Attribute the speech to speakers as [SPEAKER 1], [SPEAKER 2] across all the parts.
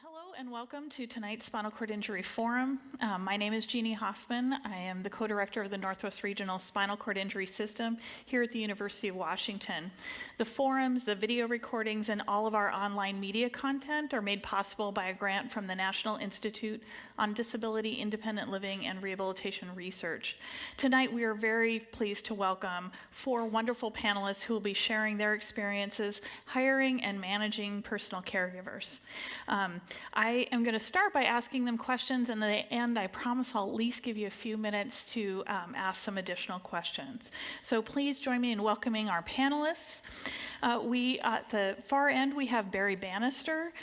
[SPEAKER 1] Hello and welcome to tonight's Spinal Cord Injury Forum. My name is Jeannie Hoffman. I am the co-director of the Northwest Regional Spinal Cord Injury System here at the University of Washington. The forums, the video recordings, and all of our online media content are made possible by a grant from the National Institute on Disability, Independent Living, and Rehabilitation Research. Tonight we are very pleased to welcome 4 wonderful panelists who will be sharing their experiences hiring and managing personal caregivers. I am going to start by asking them questions, and at the end, I promise I'll at least give you a few minutes to ask some additional questions. So please join me in welcoming our panelists. At the far end, we have Barry Bannister.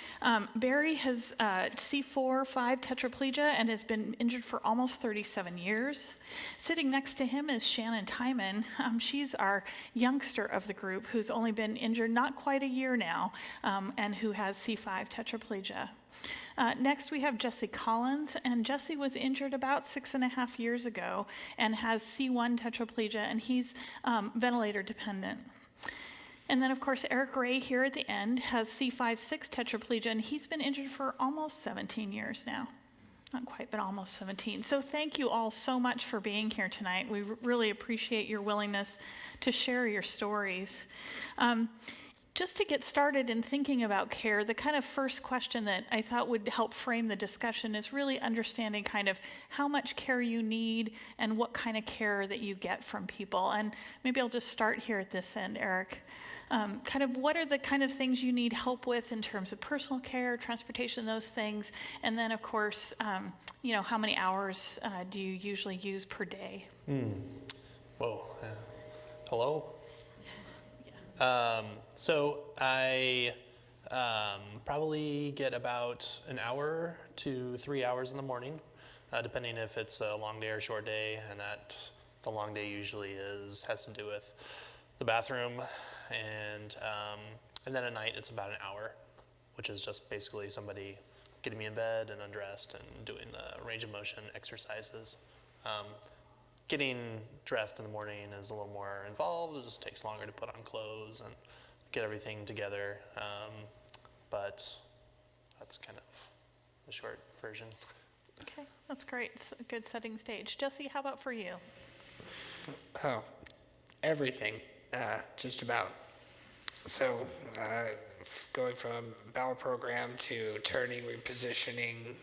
[SPEAKER 1] Barry has C4-5 tetraplegia and has been injured for almost 37 years. Sitting next to him is Shannon Timon. She's our youngster of the group who's only been injured not quite a year now and who has C5 tetraplegia. Next, we have Jesse Collins, and Jesse was injured about 6.5 years ago and has C1 tetraplegia, and he's ventilator dependent. And then, of course, Eric Ray here at the end has C5-6 tetraplegia, and he's been injured for almost 17 years now. Not quite, but almost 17. So thank you all so much for being here tonight. We really appreciate your willingness to share your stories. Just to get started in thinking about care, the kind of first question that I thought would help frame the discussion is really understanding kind of how much care you need and what kind of care that you get from people. And maybe I'll just start here at this end, Eric. Kind of what are the kind of things you need help with in terms of personal care, transportation, those things? And then, of course, how many hours do you usually use per day?
[SPEAKER 2] Hello? So I probably get about an hour to 3 hours in the morning, depending if it's a long day or short day, and that the long day usually has to do with the bathroom, and then at night it's about an hour, which is just basically somebody getting me in bed and undressed and doing the range of motion exercises. Getting dressed in the morning is a little more involved. It just takes longer to put on clothes and get everything together. But that's kind of the short version.
[SPEAKER 1] Okay, that's great. It's a good setting stage. Jesse, how about for you?
[SPEAKER 3] Oh, everything, just about. So going from bowel program to turning, repositioning,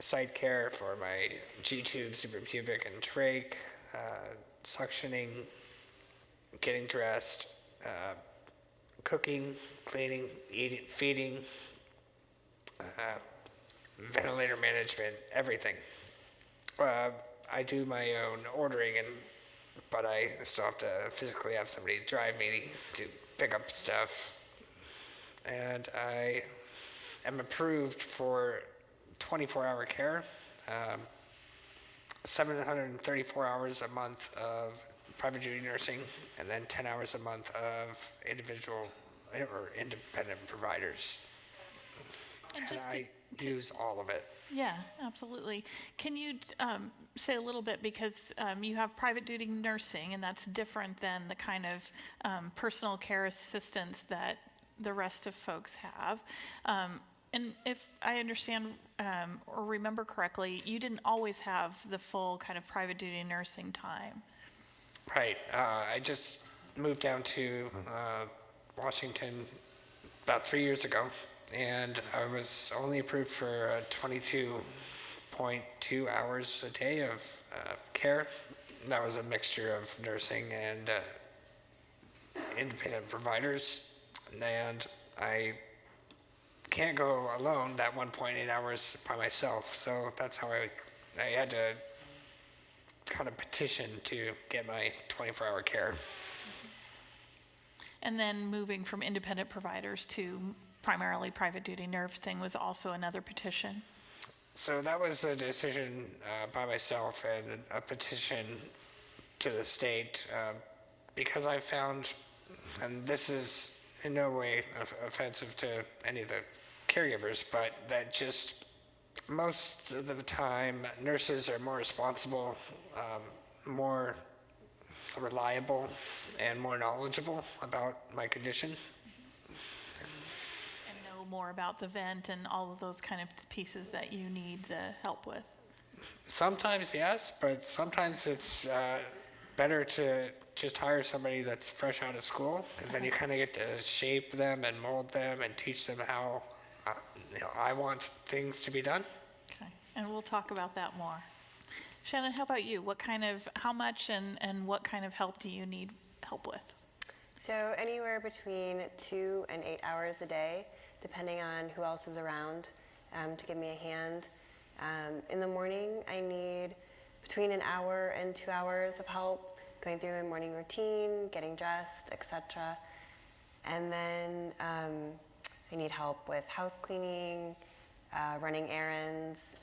[SPEAKER 3] site care for my G-tube, suprapubic, and trach, suctioning, getting dressed, cooking, cleaning, eating, feeding, ventilator management, everything. I do my own ordering, but I still have to physically have somebody drive me to pick up stuff. And I am approved for 24-hour care, 734 hours a month of private duty nursing, and then 10 hours a month of individual or independent providers. And I use all of it.
[SPEAKER 1] Yeah, absolutely. Can you say a little bit, because you have private duty nursing, and that's different than the kind of personal care assistance that the rest of folks have. And if I understand or remember correctly, you didn't always have the full kind of private duty nursing time.
[SPEAKER 3] Right. I just moved down to Washington about 3 years ago, and I was only approved for 22.2 hours a day of care. That was a mixture of nursing and independent providers, and I can't go alone that 1.8 hours by myself, so that's how I had to kind of petition to get my 24-hour care.
[SPEAKER 1] And then moving from independent providers to primarily private duty nursing was also another petition.
[SPEAKER 3] So that was a decision by myself and a petition to the state because I found, and this is in no way offensive to any of the caregivers, but that just most of the time nurses are more responsible, more reliable, and more knowledgeable about my condition.
[SPEAKER 1] And know more about the vent and all of those kind of pieces that you need the help with?
[SPEAKER 3] Sometimes yes, but sometimes it's better to just hire somebody that's fresh out of school, because then you kind of get to shape them and mold them and teach them how I want things to be done.
[SPEAKER 1] Okay, and we'll talk about that more. Shannon, how about you? How much and what kind of help do you need help with?
[SPEAKER 4] So anywhere between 2 and 8 hours a day, depending on who else is around to give me a hand. In the morning, I need between an hour and 2 hours of help going through my morning routine, getting dressed, etc. And then I need help with house cleaning, running errands,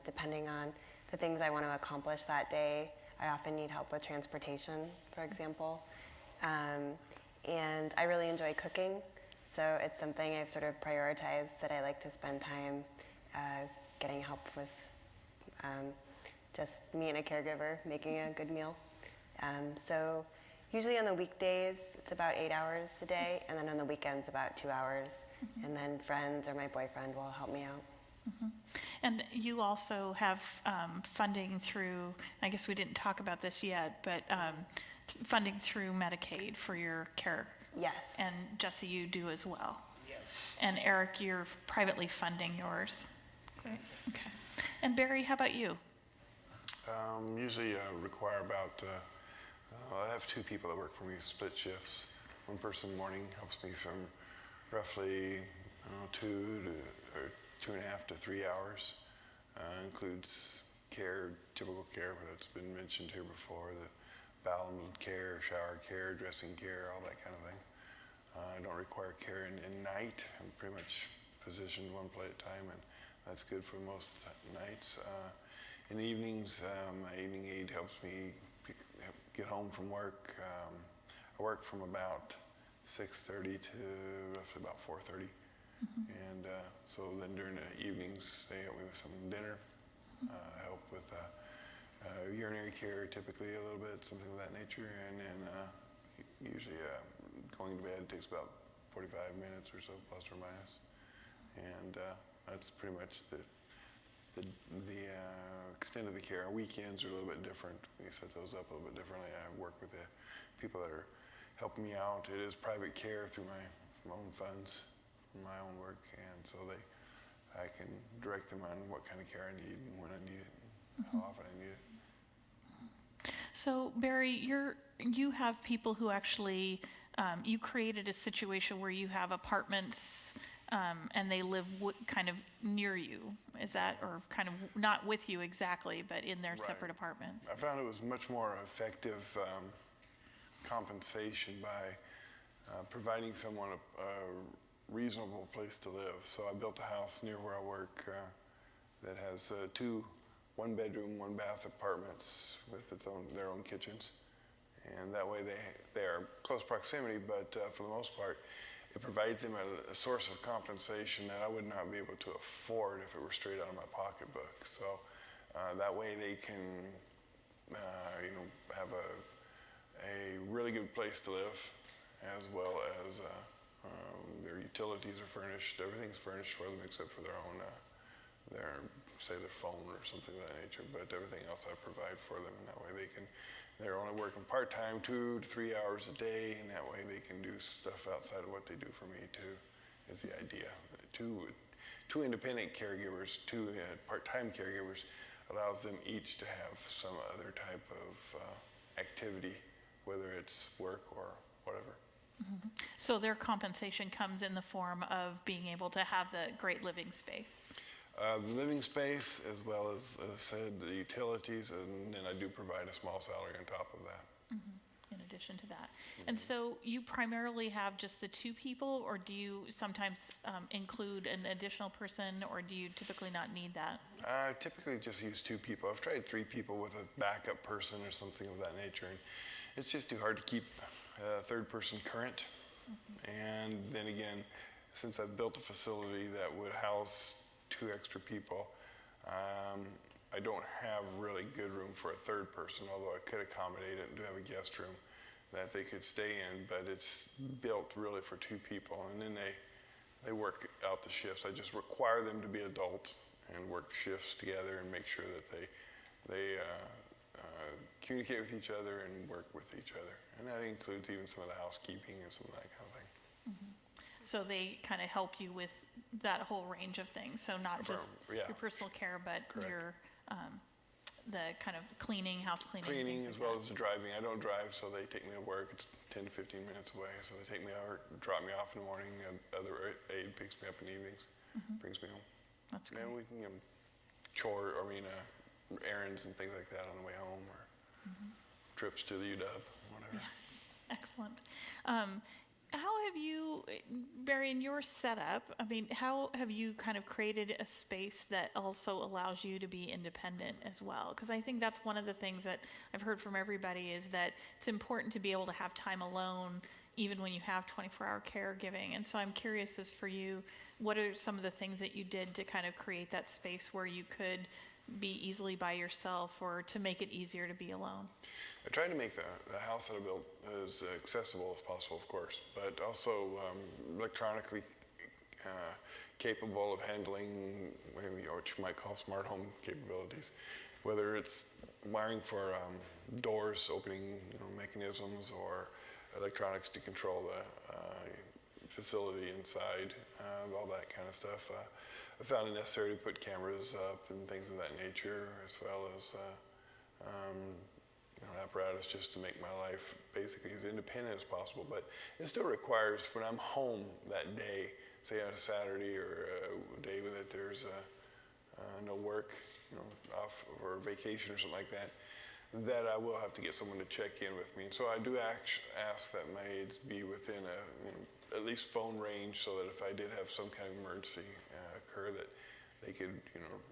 [SPEAKER 4] depending on the things I want to accomplish that day. I often need help with transportation, for example. And I really enjoy cooking, so it's something I've sort of prioritized that I like to spend time getting help with just me and a caregiver making a good meal. So usually on the weekdays, it's about 8 hours a day, and then on the weekends, about 2 hours. And then friends or my boyfriend will help me out.
[SPEAKER 1] And you also have funding through, I guess we didn't talk about this yet, but funding through Medicaid for your care.
[SPEAKER 4] Yes.
[SPEAKER 1] And Jesse, you do as well.
[SPEAKER 3] Yes.
[SPEAKER 1] And Eric, you're privately funding yours. Right. Okay. And Barry, how about you?
[SPEAKER 5] Usually require about, I have 2 people that work for me, split shifts. One person in the morning helps me from roughly 2.5 to 3 hours. Includes care, typical care that's been mentioned here before, the bowel care, shower care, dressing care, all that kind of thing. I don't require care in night. I'm pretty much positioned one plate at a time, and that's good for most nights. In the evenings, my evening aide helps me get home from work. I work from about 6:30 to roughly about 4:30. And so then during the evenings, they help me with some dinner, help with urinary care typically a little bit, something of that nature. And then usually going to bed takes about 45 minutes or so, plus or minus. And that's pretty much the extent of the care. Weekends are a little bit different. We set those up a little bit differently. I work with the people that are helping me out. It is private care through my own funds, my own work, and so I can direct them on what kind of care I need and when I need it, and how often I need it.
[SPEAKER 1] So Barry, you have people who actually, you created a situation where you have apartments and they live kind of near you. Is that, or kind of not with you exactly, but in their separate apartments?
[SPEAKER 5] I found it was much more effective compensation by providing someone a reasonable place to live. So I built a house near where I work that has 2 one-bedroom, one-bath apartments with their own kitchens. And that way they are close proximity, but for the most part, it provides them a source of compensation that I would not be able to afford if it were straight out of my pocketbook. So that way they can, have a really good place to live, as well as their utilities are furnished. Everything's furnished for them except for their own, their phone or something of that nature. But everything else I provide for them, and that way they're only working part-time 2 to 3 hours a day, and that way they can do stuff outside of what they do for me too, is the idea. Two independent caregivers, 2 part-time caregivers, allows them each to have some other type of activity, whether it's work or whatever.
[SPEAKER 1] Mm-hmm. So their compensation comes in the form of being able to have the great living space.
[SPEAKER 5] The living space, as well as said, the utilities, and then I do provide a small salary on top of that.
[SPEAKER 1] In addition to that. And so you primarily have just the 2 people, or do you sometimes include an additional person, or do you typically not need that?
[SPEAKER 5] I typically just use 2 people. I've tried 3 people with a backup person or something of that nature, and it's just too hard to keep a 3rd person current. And then again, since I've built a facility that would house 2 extra people, I don't have really good room for a 3rd person, although I could accommodate it and do have a guest room that they could stay in, but it's built really for 2 people. And then they work out the shifts. I just require them to be adults and work shifts together and make sure that they communicate with each other and work with each other. And that includes even some of the housekeeping and some of that kind of thing.
[SPEAKER 1] So they kind of help you with that whole range of things. So not just
[SPEAKER 5] Yeah.
[SPEAKER 1] your personal care, but
[SPEAKER 5] Correct.
[SPEAKER 1] your the kind of cleaning, house cleaning,
[SPEAKER 5] Cleaning
[SPEAKER 1] things
[SPEAKER 5] as
[SPEAKER 1] like
[SPEAKER 5] well
[SPEAKER 1] that.
[SPEAKER 5] as the driving. I don't drive, so they take me to work. It's 10 to 15 minutes away, so they take me out, drop me off in the morning. Other aide picks me up in the evenings, brings me home.
[SPEAKER 1] That's great.
[SPEAKER 5] And we can errands and things like that on the way home, or trips to the UW, whatever.
[SPEAKER 1] Excellent. How have you, Barry, in your setup, I mean, how have you kind of created a space that also allows you to be independent as well? Because I think that's one of the things that I've heard from everybody is that it's important to be able to have time alone even when you have 24-hour caregiving. And so I'm curious as for you, what are some of the things that you did to kind of create that space where you could be easily by yourself or to make it easier to be alone?
[SPEAKER 5] I tried to make the house that I built as accessible as possible, of course, but also electronically capable of handling maybe what you might call smart home capabilities, whether it's wiring for doors, opening mechanisms, or electronics to control the facility inside, all that kind of stuff. I found it necessary to put cameras up and things of that nature, as well as apparatus just to make my life basically as independent as possible. But it still requires, when I'm home that day, say on a Saturday or a day that there's no work, off or vacation or something like that, that I will have to get someone to check in with me. And so I do ask that my aides be within at least phone range, so that if I did have some kind of emergency occur, that they could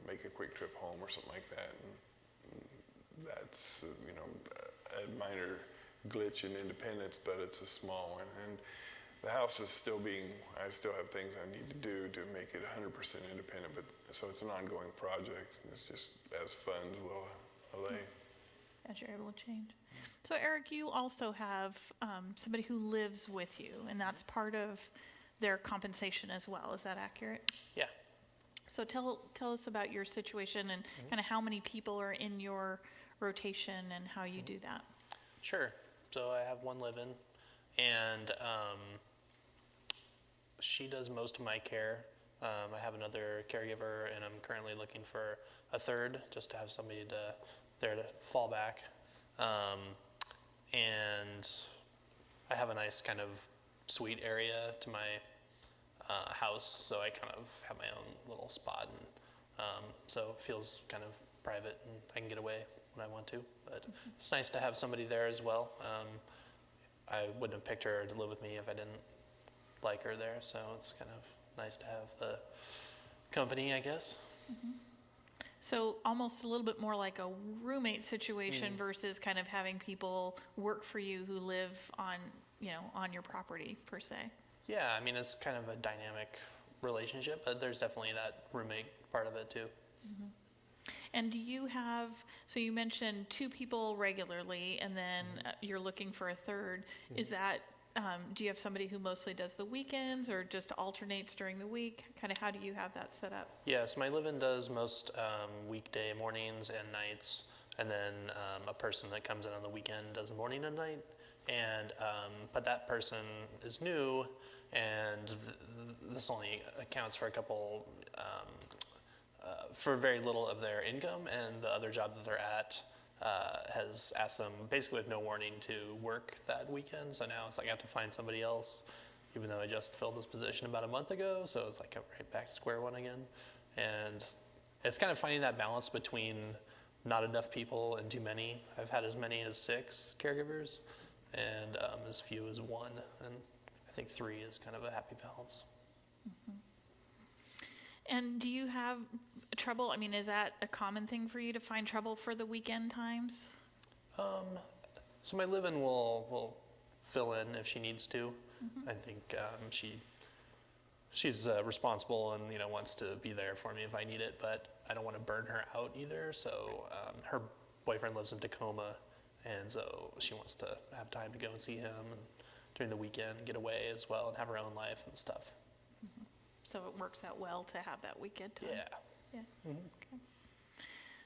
[SPEAKER 5] make a quick trip home or something like that. And that's a minor glitch in independence, but it's a small one. And the house is I still have things I need to do to make it 100% independent, but so it's an ongoing project. It's just as funds will allay.
[SPEAKER 1] As you're able to change. So Eric, you also have somebody who lives with you, and that's part of their compensation as well. Is that accurate?
[SPEAKER 2] Yeah.
[SPEAKER 1] So tell us about your situation and kind of how many people are in your rotation and how you do that.
[SPEAKER 2] Sure. So I have one live-in, and she does most of my care. I have another caregiver, and I'm currently looking for a third, just to have somebody there to fall back. And I have a nice kind of suite area to my house, so I kind of have my own little spot, and so it feels kind of private, and I can get away when I want to. But it's nice to have somebody there as well. I wouldn't have picked her to live with me if I didn't like her there, so it's kind of nice to have the company, I guess.
[SPEAKER 1] So almost a little bit more like a roommate situation versus kind of having people work for you who live on your property per se.
[SPEAKER 2] Yeah, I mean, it's kind of a dynamic relationship, but there's definitely that roommate part of it too.
[SPEAKER 1] And do you have, so you mentioned 2 people regularly, and then you're looking for a third. Is that, do you have somebody who mostly does the weekends or just alternates during the week? Kind of how do you have that set up?
[SPEAKER 2] Yeah, so my live-in does most weekday mornings and nights, and then a person that comes in on the weekend does morning and night. And but that person is new, and this only accounts for a couple, for very little of their income, and the other job that they're at has asked them basically with no warning to work that weekend. So now it's like I have to find somebody else, even though I just filled this position about a month ago. So it's like I'm right back to square one again. And it's kind of finding that balance between not enough people and too many. I've had as many as 6 caregivers, and as few as 1, and I think 3 is kind of a happy balance.
[SPEAKER 1] And do you have trouble? I mean, is that a common thing for you to find trouble for the weekend times?
[SPEAKER 2] So my live-in will fill in if she needs to. I think she's responsible and wants to be there for me if I need it, but I don't want to burn her out either. So her boyfriend lives in Tacoma, and so she wants to have time to go and see him and during the weekend, get away as well, and have her own life and stuff.
[SPEAKER 1] So it works out well to have that weekend time.
[SPEAKER 2] Yeah.
[SPEAKER 1] Yeah. Okay.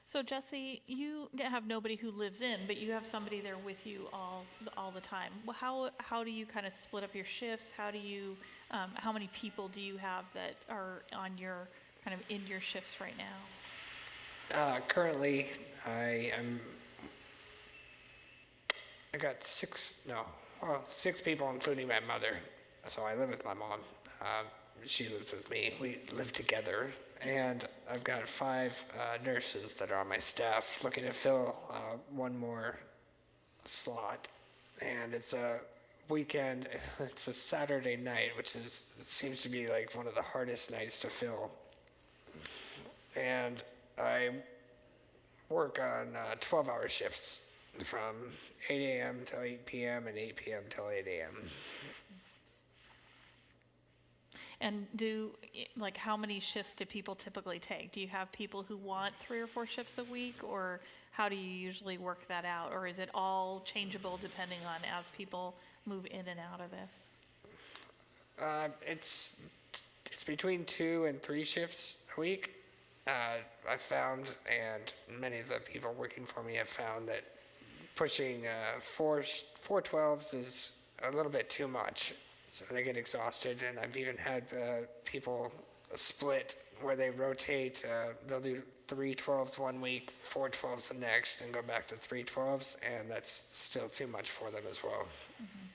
[SPEAKER 1] So Jesse, you have nobody who lives in, but you have somebody there with you all the time. Well, how do you kind of split up your shifts? How do you how many people do you have that are on your kind of in your shifts right now?
[SPEAKER 3] Currently, I got six people, including my mother. So I live with my mom. She lives with me. We live together. And I've got 5 nurses that are on my staff looking to fill one more slot. And it's a weekend, it's a Saturday night, which seems to be like one of the hardest nights to fill. And I work on 12-hour shifts from 8 a.m. till 8 p.m. and 8 p.m. till 8 a.m.
[SPEAKER 1] And how many shifts do people typically take? Do you have people who want 3 or 4 shifts a week, or how do you usually work that out? Or is it all changeable depending on as people move in and out of this?
[SPEAKER 3] It's between 2 and 3 shifts a week. I've found, and many of the people working for me have found, that pushing 4 12s is a little bit too much. So they get exhausted, and I've even had people split where they rotate. They'll do 3 12s one week, 4 12s the next, and go back to 3 12s, and that's still too much for them as well.
[SPEAKER 1] Mm-hmm.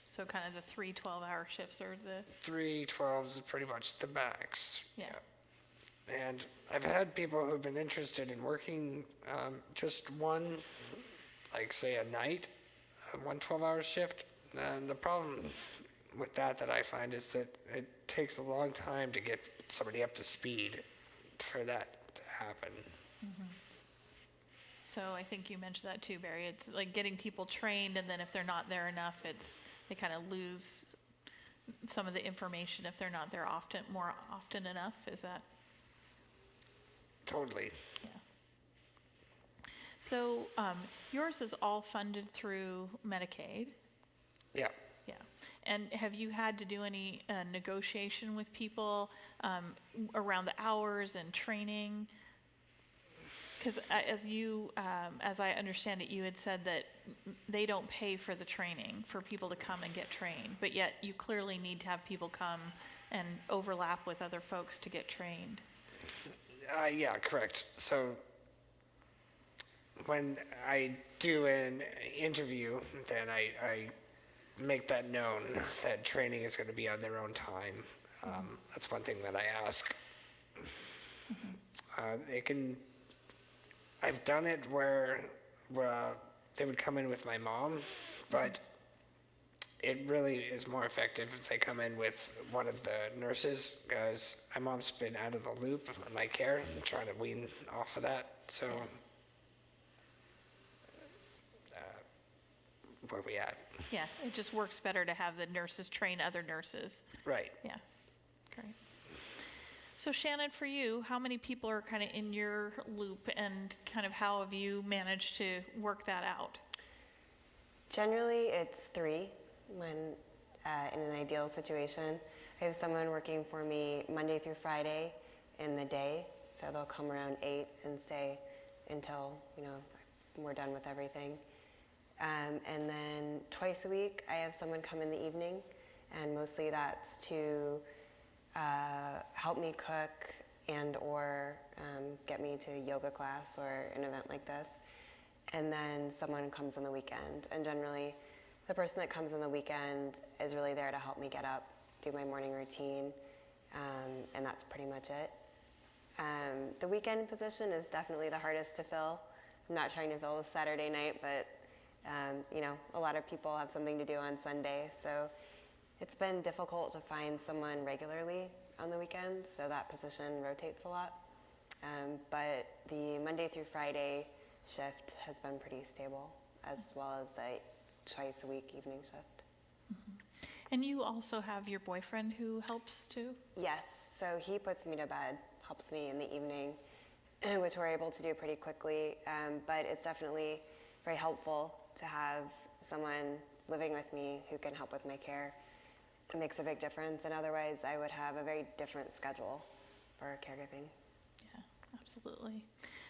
[SPEAKER 1] So kind of the 3 12-hour shifts are the...
[SPEAKER 3] 3 12s is pretty much the max.
[SPEAKER 1] Yeah.
[SPEAKER 3] And I've had people who've been interested in working just one, like say a night, one 12-hour shift. And the problem with that I find is that it takes a long time to get somebody up to speed for that to happen.
[SPEAKER 1] Mm-hmm. So I think you mentioned that too, Barry. It's like getting people trained, and then if they're not there enough, they kind of lose some of the information if they're not there more often enough. Is that?
[SPEAKER 3] Totally.
[SPEAKER 1] Yeah. So yours is all funded through Medicaid.
[SPEAKER 3] Yeah.
[SPEAKER 1] Yeah. And have you had to do any negotiation with people around the hours and training? Because as I understand it, you had said that they don't pay for the training for people to come and get trained, but yet you clearly need to have people come and overlap with other folks to get trained.
[SPEAKER 3] Yeah, correct. So when I do an interview, then I make that known that training is going to be on their own time. That's one thing that I ask. I've done it where they would come in with my mom, but it really is more effective if they come in with one of the nurses, because my mom's been out of the loop on my care. I'm trying to wean off of that. So where are we at?
[SPEAKER 1] Yeah, it just works better to have the nurses train other nurses.
[SPEAKER 3] Right.
[SPEAKER 1] Yeah, great. So Shannon, for you, how many people are kind of in your loop, and kind of how have you managed to work that out?
[SPEAKER 4] Generally, it's 3 when in an ideal situation. I have someone working for me Monday through Friday in the day, so they'll come around 8 and stay until, we're done with everything. And then twice a week, I have someone come in the evening, and mostly that's to help me cook and or get me to yoga class or an event like this. And then someone comes on the weekend. And generally, the person that comes on the weekend is really there to help me get up, do my morning routine, and that's pretty much it. The weekend position is definitely the hardest to fill. I'm not trying to fill a Saturday night, but a lot of people have something to do on Sunday, so it's been difficult to find someone regularly on the weekends, so that position rotates a lot. But the Monday through Friday shift has been pretty stable, as well as the twice a week evening shift.
[SPEAKER 1] Mm-hmm. And you also have your boyfriend who helps too?
[SPEAKER 4] Yes, so he puts me to bed, helps me in the evening, which we're able to do pretty quickly, but it's definitely very helpful to have someone living with me who can help with my care. makes a big difference, and otherwise I would have a very different schedule for caregiving.
[SPEAKER 1] Yeah, absolutely.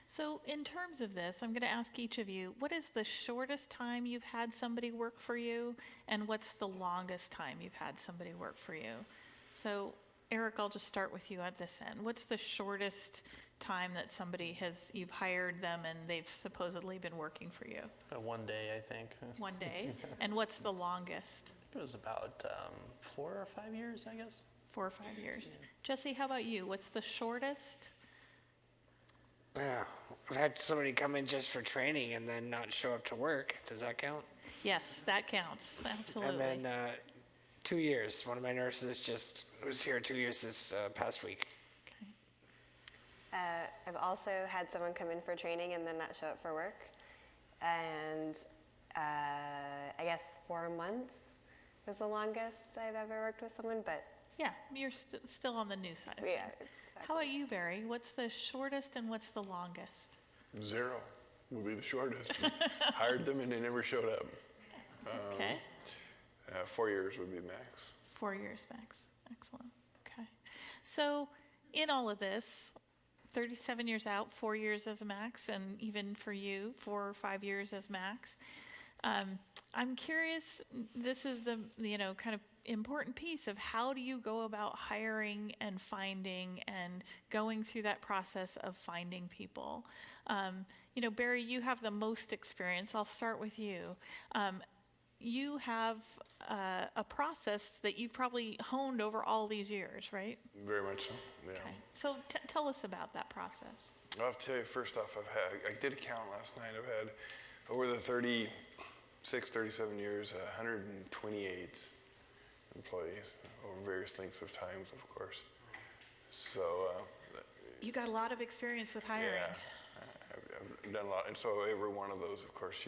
[SPEAKER 1] So in terms of this, I'm going to ask each of you, what is the shortest time you've had somebody work for you, and what's the longest time you've had somebody work for you? So Eric, I'll just start with you at this end. What's the shortest time that you've hired them and they've supposedly been working for you?
[SPEAKER 2] 1 day, I think.
[SPEAKER 1] 1 day? And what's the longest?
[SPEAKER 2] It was about 4 or 5 years, I guess.
[SPEAKER 1] 4 or 5 years. Jesse, how about you? What's the shortest?
[SPEAKER 3] Yeah, I've had somebody come in just for training and then not show up to work. Does that count?
[SPEAKER 1] Yes, that counts. Absolutely.
[SPEAKER 3] And then 2 years. One of my nurses just was here 2 years this past week.
[SPEAKER 1] Okay.
[SPEAKER 4] I've also had someone come in for training and then not show up for work. And I guess 4 months is the longest I've ever worked with someone, but
[SPEAKER 1] Yeah, you're still on the new side of
[SPEAKER 4] yeah.
[SPEAKER 1] things. How about you, Barry? What's the shortest and what's the longest?
[SPEAKER 5] 0 would be the shortest. Hired them and they never showed up.
[SPEAKER 1] Okay.
[SPEAKER 5] 4 years would be max.
[SPEAKER 1] 4 years max. Excellent. Okay. So in all of this, 37 years out, 4 years as a max, and even for you, 4 or 5 years as max. I'm curious, this is the kind of important piece of how do you go about hiring and finding and going through that process of finding people. Barry, you have the most experience. I'll start with you. You have a process that you've probably honed over all these years, right?
[SPEAKER 5] Very much so, yeah.
[SPEAKER 1] Okay. So tell us about that process.
[SPEAKER 5] I'll have to tell you, first off, I did a count last night. I've had, over the 36, 37 years, 128 employees over various lengths of times, of course. So,
[SPEAKER 1] You got a lot of experience with hiring.
[SPEAKER 5] yeah, I've done a lot. And so every one of those, of course,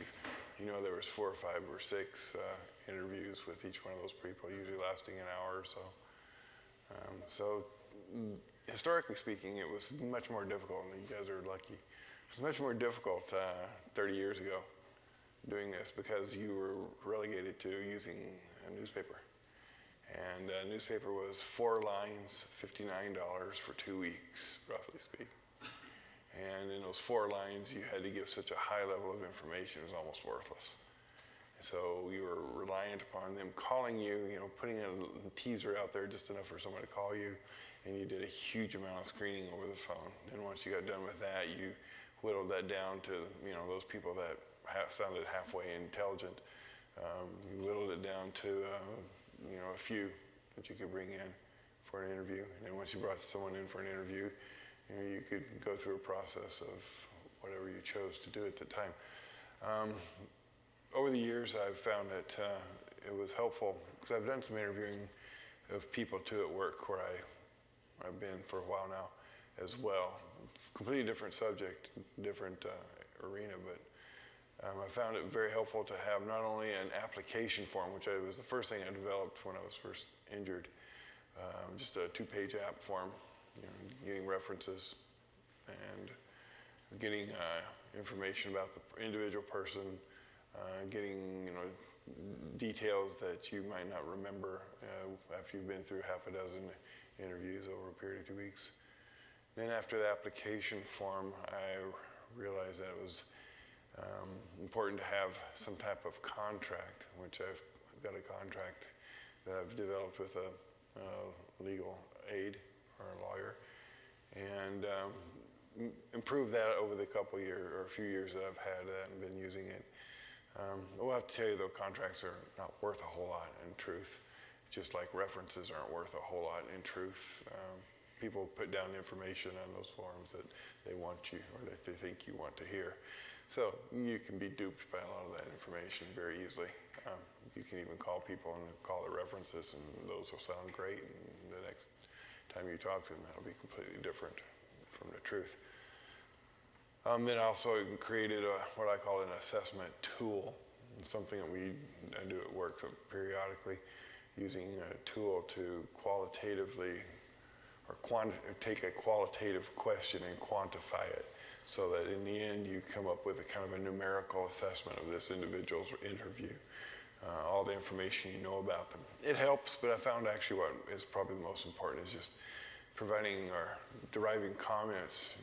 [SPEAKER 5] you know, there was 4 or 5 or 6 interviews with each one of those people, usually lasting an hour or so. Historically speaking, it was much more difficult, and you guys are lucky. It was much more difficult 30 years ago doing this because you were relegated to using a newspaper. And a newspaper was 4 lines, $59 for 2 weeks, roughly speaking. And in those 4 lines, you had to give such a high level of information, it was almost worthless. So you were reliant upon them calling you, putting a teaser out there just enough for someone to call you, and you did a huge amount of screening over the phone. Then once you got done with that, you whittled that down to, those people that sounded halfway intelligent. You whittled it down to, a few that you could bring in for an interview. And then once you brought someone in for an interview, you could go through a process of whatever you chose to do at the time. Over the years, I've found that it was helpful because I've done some interviewing of people too at work where I've been for a while now as well. Completely different subject, different arena, but I found it very helpful to have not only an application form, which was the first thing I developed when I was first injured, just a 2-page app form, getting references and getting information about the individual person, getting details that you might not remember after you've been through half a dozen interviews over a period of 2 weeks. Then after the application form, I realized that it was important to have some type of contract, which I've got a contract that I've developed with a legal aid or a lawyer, and improved that over the couple years or a few years that I've had that and been using it. I will have to tell you, though, contracts are not worth a whole lot in truth, just like references aren't worth a whole lot in truth. People put down information on those forums that they want you or that they think you want to hear. So you can be duped by a lot of that information very easily. You can even call people and call the references, and those will sound great, and the next time you talk to them, that'll be completely different from the truth. Then I also created what I call an assessment tool. It's something that I do at work so periodically, using a tool to qualitatively or take a qualitative question and quantify it so that in the end you come up with a kind of a numerical assessment of this individual's interview. all the information you know about them. It helps, but I found actually what is probably the most important is just providing or deriving comments.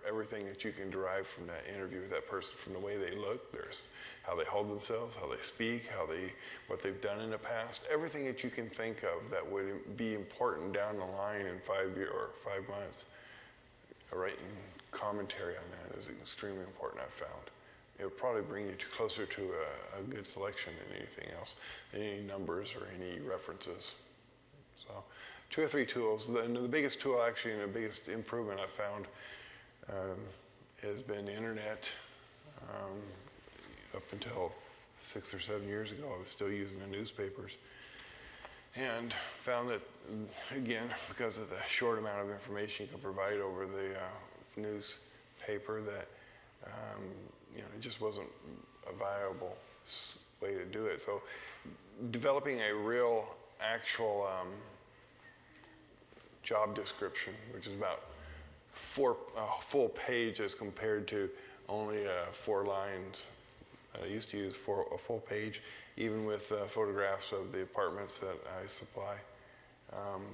[SPEAKER 5] Everything that you can derive from that interview with that person, from the way they look, there's how they hold themselves, how they speak, what they've done in the past, everything that you can think of that would be important down the line in 5 years or 5 months. Writing commentary on that is extremely important, I've found. It would probably bring you closer to a good selection than anything else, than any numbers or any references. So 2 or 3 tools. The biggest tool actually and the biggest improvement I've found has been the internet. Up until 6 or 7 years ago, I was still using the newspapers. And found that, again, because of the short amount of information you can provide over the newspaper, that it just wasn't a viable way to do it. So developing a real, actual job description, which is about a full page as compared to only 4 lines. I used to use a full page, even with photographs of the apartments that I supply.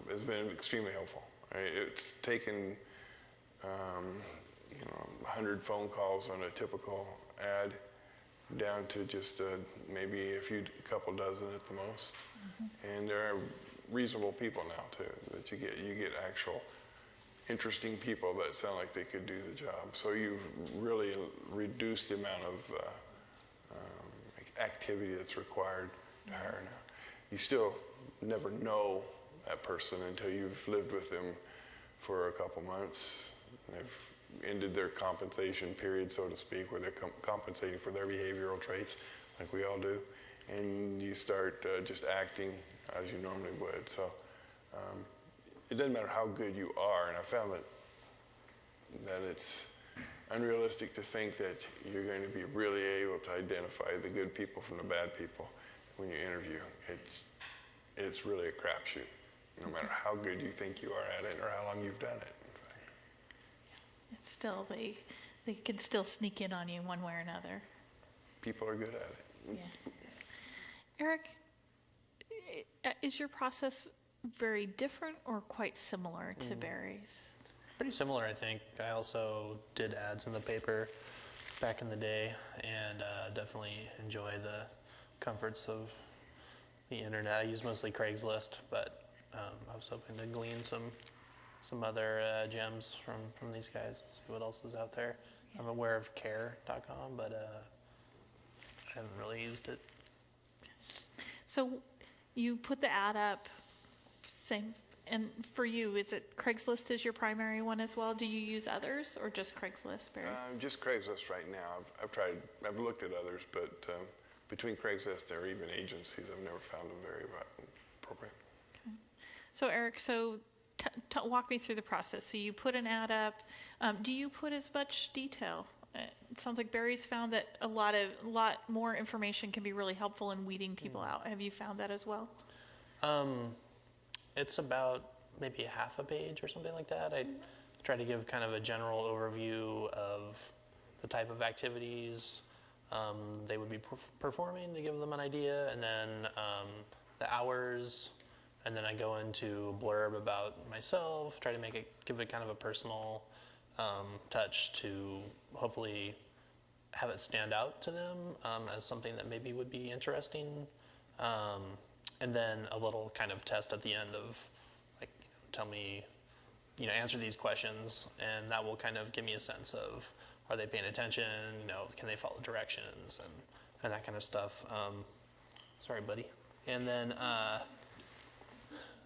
[SPEAKER 5] Has been extremely helpful. It's taken 100 phone calls on a typical ad down to just maybe a couple dozen at the most. Mm-hmm. And there are reasonable people now too, that you get actual interesting people that sound like they could do the job. So you've really reduced the amount of activity that's required to hire now. You still never know that person until you've lived with them for a couple months. They've ended their compensation period, so to speak, where they're compensating for their behavioral traits, like we all do, and you start just acting as you normally would. So it doesn't matter how good you are, and I found that it's unrealistic to think that you're going to be really able to identify the good people from the bad people when you interview. It's really a crapshoot, no matter how good you think you are at it or how long you've done it. In fact,
[SPEAKER 1] It's still, they can still sneak in on you one way or another.
[SPEAKER 5] people are good at it.
[SPEAKER 1] Yeah. Eric, is your process very different or quite similar to Barry's?
[SPEAKER 2] Pretty similar, I think. I also did ads in the paper back in the day, and definitely enjoy the comforts of the internet. I use mostly Craigslist, but I was hoping to glean some other gems from these guys, see what else is out there. Yeah. I'm aware of care.com, but I haven't really used it.
[SPEAKER 1] So you put the ad up, same, and for you, is it Craigslist is your primary one as well? Do you use others or just Craigslist, Barry?
[SPEAKER 5] Just Craigslist right now. I've looked at others, but between Craigslist or even agencies, I've never found them very appropriate.
[SPEAKER 1] Okay. So Eric, walk me through the process. So you put an ad up. Do you put as much detail? It sounds like Barry's found that a lot more information can be really helpful in weeding people out. Have you found that as well?
[SPEAKER 2] It's about maybe a half a page or something like that. I try to give kind of a general overview of the type of activities they would be performing to give them an idea, and then the hours, and then I go into a blurb about myself, try to give it kind of a personal touch to hopefully have it stand out to them as something that maybe would be interesting. And then a little kind of test at the end of, like, tell me, answer these questions, and that will kind of give me a sense of, are they paying attention? Can they follow directions and that kind of stuff. Sorry, buddy. And then,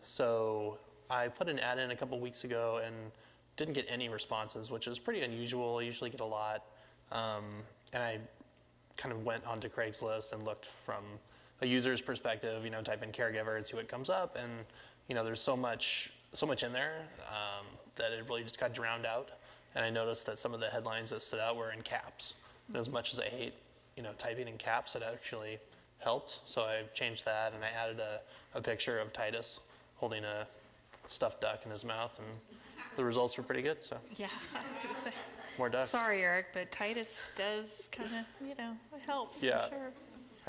[SPEAKER 2] so I put an ad in a couple weeks ago and didn't get any responses, which is pretty unusual. I usually get a lot. And I kind of went onto Craigslist and looked from a user's perspective, type in caregiver and see what comes up, and there's so much in there that it really just got drowned out. And I noticed that some of the headlines that stood out were in caps. And as much as I hate typing in caps, it actually helped. So I changed that, and I added a picture of Titus holding a stuffed duck in his mouth, and the results were pretty good. So
[SPEAKER 1] Yeah, I was going to say.
[SPEAKER 2] more ducks.
[SPEAKER 1] Sorry, Eric, but Titus does kind of, it helps.
[SPEAKER 2] Yeah.
[SPEAKER 1] For sure.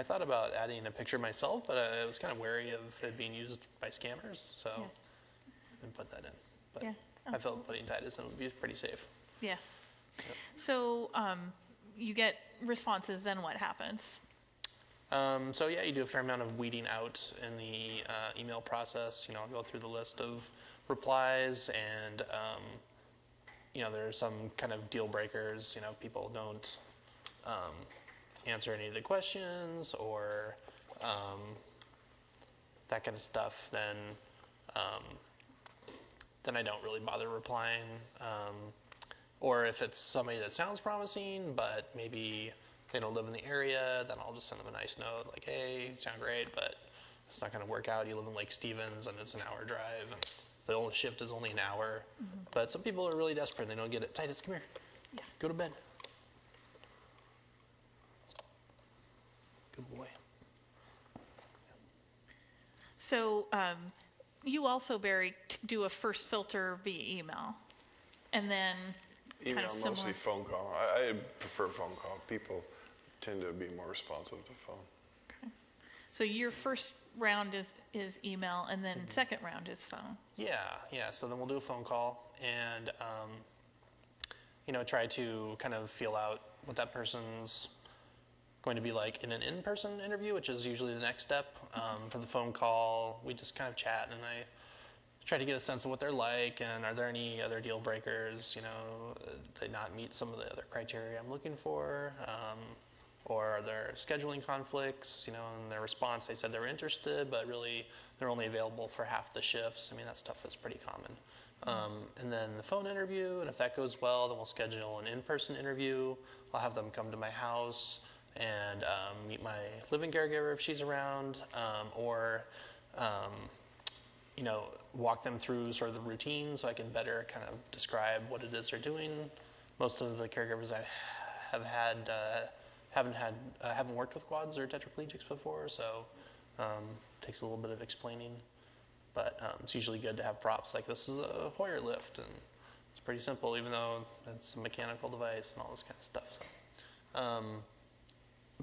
[SPEAKER 2] I thought about adding a picture myself, but I was kind of wary of it being used by scammers, so
[SPEAKER 1] Yeah.
[SPEAKER 2] I didn't put that in. But
[SPEAKER 1] Yeah,
[SPEAKER 2] I felt putting Titus in would be pretty safe.
[SPEAKER 1] Yeah. So you get responses, then what happens?
[SPEAKER 2] So yeah, you do a fair amount of weeding out in the email process. I'll go through the list of replies, and there are some kind of deal breakers. People don't answer any of the questions or that kind of stuff. Then I don't really bother replying. Or if it's somebody that sounds promising, but maybe they don't live in the area, then I'll just send them a nice note like, hey, you sound great, but it's not going to work out. You live in Lake Stevens and it's an hour drive, and the only shift is only an hour. But some people are really desperate and they don't get it. Titus, come here.
[SPEAKER 1] Yeah.
[SPEAKER 2] Go to bed. Good boy.
[SPEAKER 1] So you also, Barry, do a first filter via email, and then
[SPEAKER 5] Email,
[SPEAKER 1] kind of similar.
[SPEAKER 5] mostly phone call. I prefer phone call. People tend to be more responsive to phone.
[SPEAKER 1] Okay. So your first round is email, and then second round is phone.
[SPEAKER 2] Yeah. So then we'll do a phone call and, try to kind of feel out what that person's going to be like in an in-person interview, which is usually the next step. For the phone call, we just kind of chat, and I try to get a sense of what they're like, and are there any other deal breakers, they not meet some of the other criteria I'm looking for, or are there scheduling conflicts, in their response they said they were interested, but really they're only available for half the shifts. I mean, that stuff is pretty common. And then the phone interview, and if that goes well, then we'll schedule an in-person interview. I'll have them come to my house and meet my living caregiver if she's around, or walk them through sort of the routine so I can better kind of describe what it is they're doing. Most of the caregivers I have had haven't worked with quads or tetraplegics before, so takes a little bit of explaining. But it's usually good to have props like this is a Hoyer lift, and it's pretty simple, even though it's a mechanical device and all this kind of stuff. So,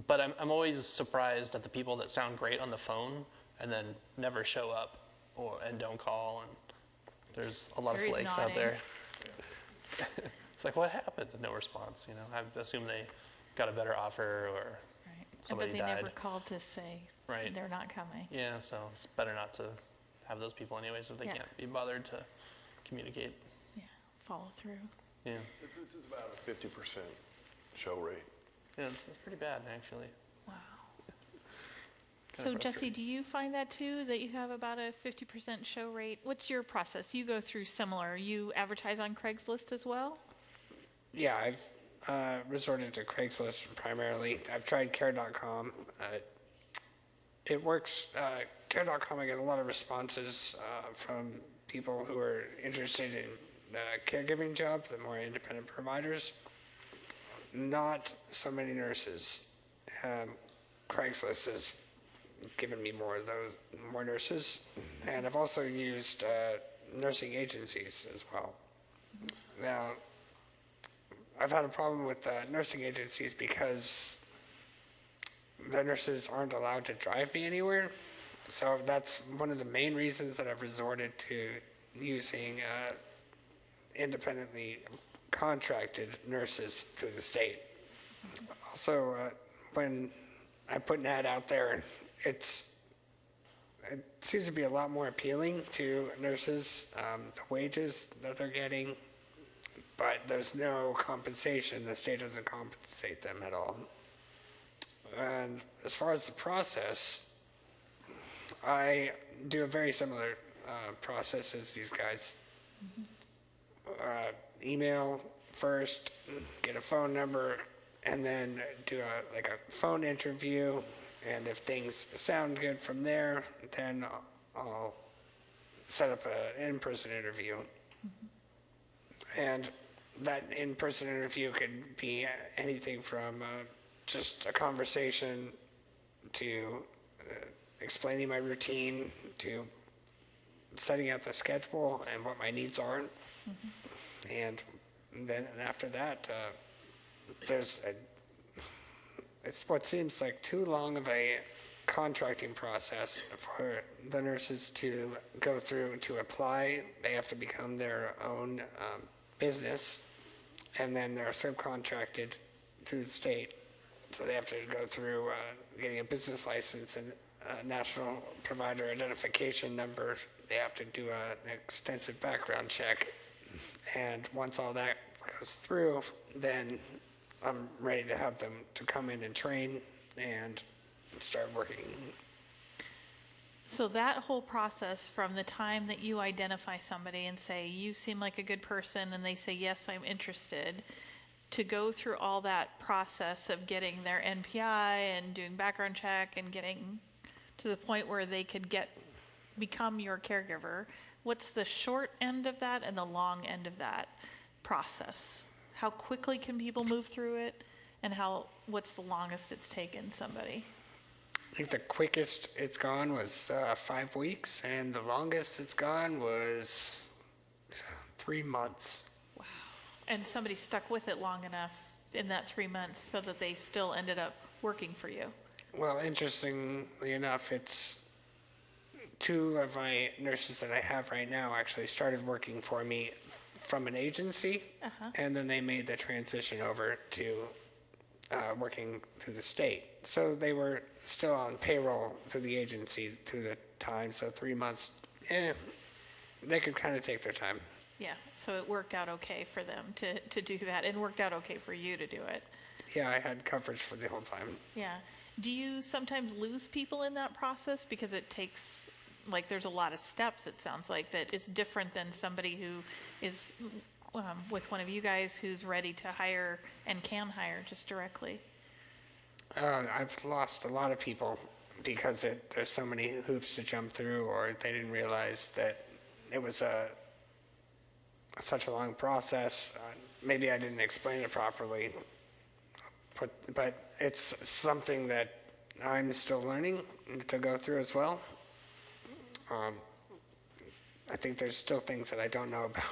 [SPEAKER 2] but I'm always surprised at the people that sound great on the phone and then never show up and don't call, and there's a lot of
[SPEAKER 1] Barry's
[SPEAKER 2] flakes out
[SPEAKER 1] nodding.
[SPEAKER 2] there. It's like, what happened? No response. I assume they got a better offer or
[SPEAKER 1] Right.
[SPEAKER 2] somebody
[SPEAKER 1] But they
[SPEAKER 2] died.
[SPEAKER 1] never called to say
[SPEAKER 2] Right.
[SPEAKER 1] they're not coming.
[SPEAKER 2] Yeah, so it's better not to have those people anyways if they
[SPEAKER 1] Yeah.
[SPEAKER 2] can't be bothered to communicate.
[SPEAKER 1] Yeah, follow through.
[SPEAKER 2] Yeah,
[SPEAKER 5] It's about a 50% show rate.
[SPEAKER 2] yeah, it's pretty bad actually.
[SPEAKER 1] Wow.
[SPEAKER 2] Kinda
[SPEAKER 1] So Jesse,
[SPEAKER 2] frustrating.
[SPEAKER 1] do you find that too, that you have about a 50% show rate? What's your process? You go through similar. You advertise on Craigslist as well?
[SPEAKER 3] Yeah, I've resorted to Craigslist primarily. I've tried care.com. It works. Care.com, I get a lot of responses from people who are interested in caregiving jobs, the more independent providers. Not so many nurses. Craigslist has given me more nurses, and I've also used nursing agencies as well. Now, I've had a problem with nursing agencies because the nurses aren't allowed to drive me anywhere. So that's one of the main reasons that I've resorted to using independently contracted nurses through the state. Also, when I put an ad out there, it seems to be a lot more appealing to nurses, the wages that they're getting, but there's no compensation. The state doesn't compensate them at all. And as far as the process, I do a very similar process as these guys. Email first, get a phone number, and then do a phone interview. And if things sound good from there, then I'll set up an in-person interview. And that in-person interview could be anything from just a conversation to explaining my routine to setting out the schedule and what my needs are. And then after that, it's what seems like too long of a contracting process for the nurses to go through to apply. They have to become their own business, and then they're subcontracted through the state. So they have to go through getting a business license and a national provider identification number. They have to do an extensive background check. And once all that goes through, then I'm ready to have them to come in and train and start working.
[SPEAKER 1] So that whole process from the time that you identify somebody and say, you seem like a good person, and they say, yes, I'm interested, to go through all that process of getting their NPI and doing background check and getting to the point where they could become your caregiver, what's the short end of that and the long end of that process? How quickly can people move through it, and what's the longest it's taken somebody?
[SPEAKER 3] I think the quickest it's gone was 5 weeks, and the longest it's gone was 3 months.
[SPEAKER 1] Wow. And somebody stuck with it long enough in that 3 months so that they still ended up working for you.
[SPEAKER 3] Well, interestingly enough, it's 2 of my nurses that I have right now actually started working for me from an agency, and then they made the transition over to working through the state. So they were still on payroll through the agency through the time, so 3 months, they could kind of take their time.
[SPEAKER 1] Yeah, so it worked out okay for them to do that, and worked out okay for you to do it.
[SPEAKER 3] Yeah, I had coverage for the whole time.
[SPEAKER 1] Yeah. Do you sometimes lose people in that process because it takes, like, there's a lot of steps, it sounds like, that is different than somebody who is with one of you guys who's ready to hire and can hire just directly?
[SPEAKER 3] I've lost a lot of people because there's so many hoops to jump through, or they didn't realize that it was such a long process. Maybe I didn't explain it properly, but it's something that I'm still learning to go through as well. I think there's still things that I don't know about.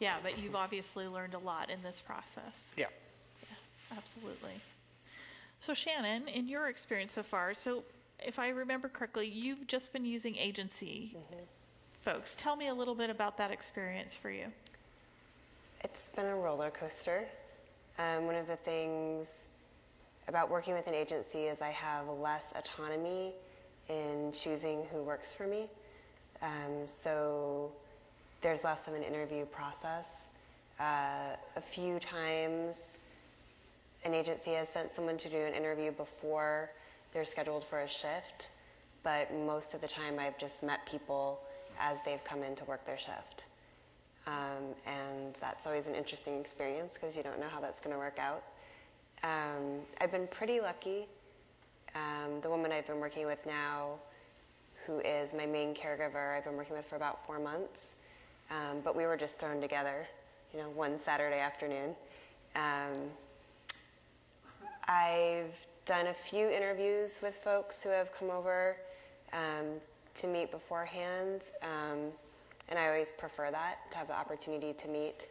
[SPEAKER 1] Yeah, but you've obviously learned a lot in this process.
[SPEAKER 3] Yeah.
[SPEAKER 1] Yeah, absolutely. So Shannon, in your experience so far, so if I remember correctly, you've just been using agency folks. Tell me a little bit about that experience for you.
[SPEAKER 4] It's been a roller coaster. One of the things about working with an agency is I have less autonomy in choosing who works for me. So there's less of an interview process. A few times an agency has sent someone to do an interview before they're scheduled for a shift, but most of the time I've just met people as they've come in to work their shift. And that's always an interesting experience because you don't know how that's going to work out. I've been pretty lucky. The woman I've been working with now, who is my main caregiver, I've been working with for about 4 months. But we were just thrown together, one Saturday afternoon. I've done a few interviews with folks who have come over to meet beforehand, and I always prefer that, to have the opportunity to meet.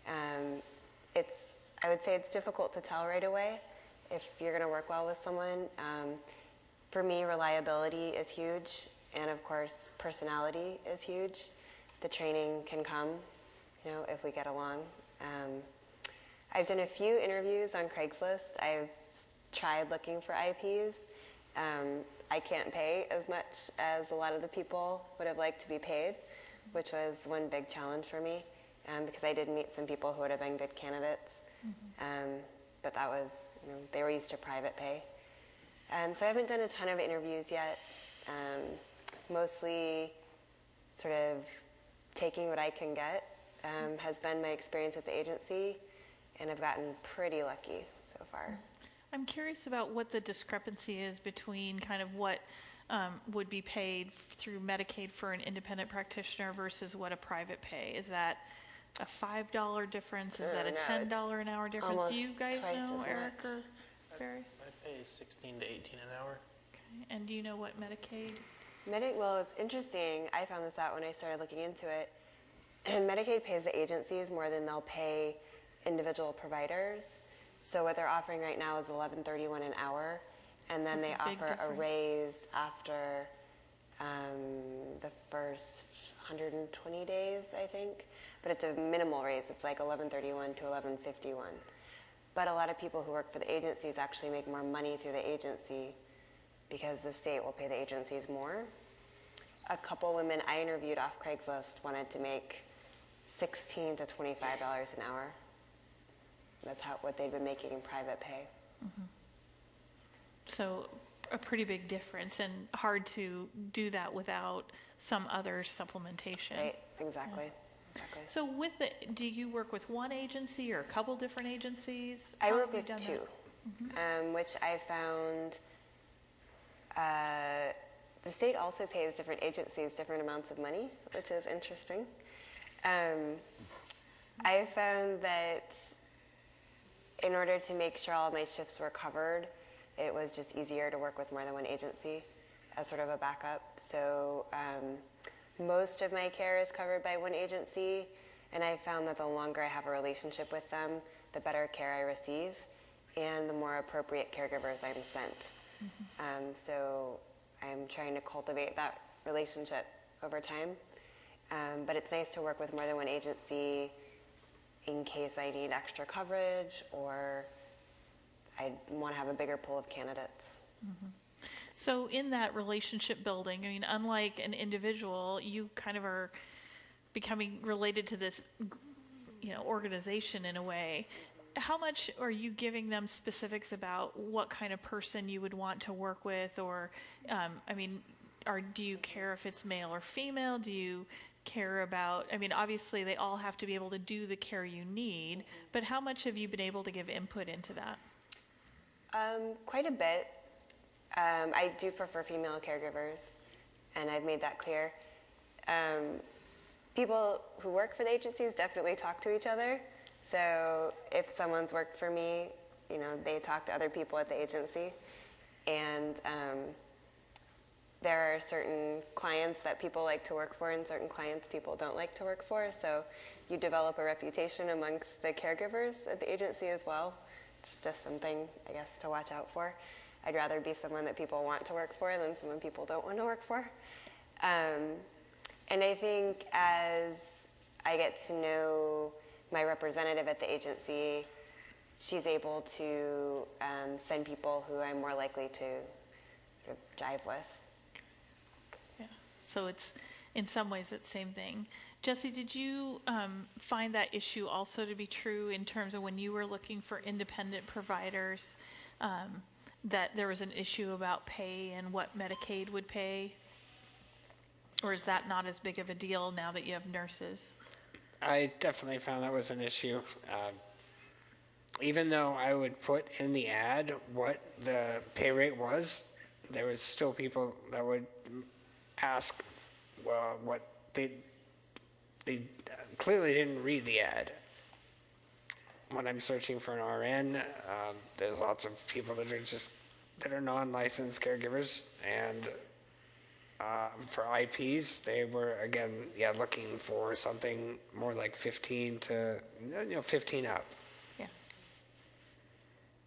[SPEAKER 4] I would say it's difficult to tell right away if you're going to work well with someone. For me, reliability is huge, and of course, personality is huge. The training can come, if we get along. I've done a few interviews on Craigslist. I've tried looking for IPs. I can't pay as much as a lot of the people would have liked to be paid, which was one big challenge for me, because I did meet some people who would have been good candidates. But that was, they were used to private pay. So I haven't done a ton of interviews yet. Mostly sort of taking what I can get has been my experience with the agency, and I've gotten pretty lucky so far.
[SPEAKER 1] I'm curious about what the discrepancy is between kind of what would be paid through Medicaid for an independent practitioner versus what a private pay. Is that a $5 difference? Is that a $10 an hour difference? Do you guys know, Eric or Barry?
[SPEAKER 2] My pay is 16 to 18 an hour.
[SPEAKER 1] Okay. And do you know what Medicaid?
[SPEAKER 4] Well, it's interesting. I found this out when I started looking into it. Medicaid pays the agencies more than they'll pay individual providers. So what they're offering right now is $11.31 an hour, and then
[SPEAKER 1] it's
[SPEAKER 4] they
[SPEAKER 1] a big
[SPEAKER 4] offer a
[SPEAKER 1] difference.
[SPEAKER 4] raise after the first 120 days, I think. But it's a minimal raise. It's like $11.31 to $11.51. But a lot of people who work for the agencies actually make more money through the agency because the state will pay the agencies more. A couple women I interviewed off Craigslist wanted to make $16 to $25 an hour. That's what they've been making in private pay.
[SPEAKER 1] So a pretty big difference, and hard to do that without some other supplementation.
[SPEAKER 4] Right? Exactly. Exactly.
[SPEAKER 1] So do you work with one agency or a couple different agencies?
[SPEAKER 4] I
[SPEAKER 1] How
[SPEAKER 4] work
[SPEAKER 1] have you
[SPEAKER 4] with
[SPEAKER 1] done
[SPEAKER 4] two,
[SPEAKER 1] that?
[SPEAKER 4] which I found the state also pays different agencies different amounts of money, which is interesting. I found that in order to make sure all of my shifts were covered, it was just easier to work with more than one agency as sort of a backup. So most of my care is covered by one agency, and I found that the longer I have a relationship with them, the better care I receive, and the more appropriate caregivers I'm sent. So I'm trying to cultivate that relationship over time. But it's nice to work with more than one agency in case I need extra coverage or I want to have a bigger pool of candidates.
[SPEAKER 1] So in that relationship building, I mean, unlike an individual, you kind of are becoming related to this, organization in a way. How much are you giving them specifics about what kind of person you would want to work with, or, do you care if it's male or female? Do you care about, obviously they all have to be able to do the care you need, but how much have you been able to give input into that?
[SPEAKER 4] Quite a bit. I do prefer female caregivers, and I've made that clear. People who work for the agencies definitely talk to each other. So if someone's worked for me, they talk to other people at the agency. And there are certain clients that people like to work for and certain clients people don't like to work for. So you develop a reputation amongst the caregivers at the agency as well. It's just something, I guess, to watch out for. I'd rather be someone that people want to work for than someone people don't want to work for. And I think as I get to know my representative at the agency, she's able to send people who I'm more likely to sort of jive with.
[SPEAKER 1] Yeah. So it's, in some ways, it's the same thing. Jesse, did you find that issue also to be true in terms of when you were looking for independent providers, that there was an issue about pay and what Medicaid would pay? Or is that not as big of a deal now that you have nurses?
[SPEAKER 3] I definitely found that was an issue. Even though I would put in the ad what the pay rate was, there was still people that would ask, well, what they clearly didn't read the ad. When I'm searching for an RN, there's lots of people that are non-licensed caregivers, and for IPs, they were again, looking for something more like 15 to 15 up.
[SPEAKER 1] Yeah.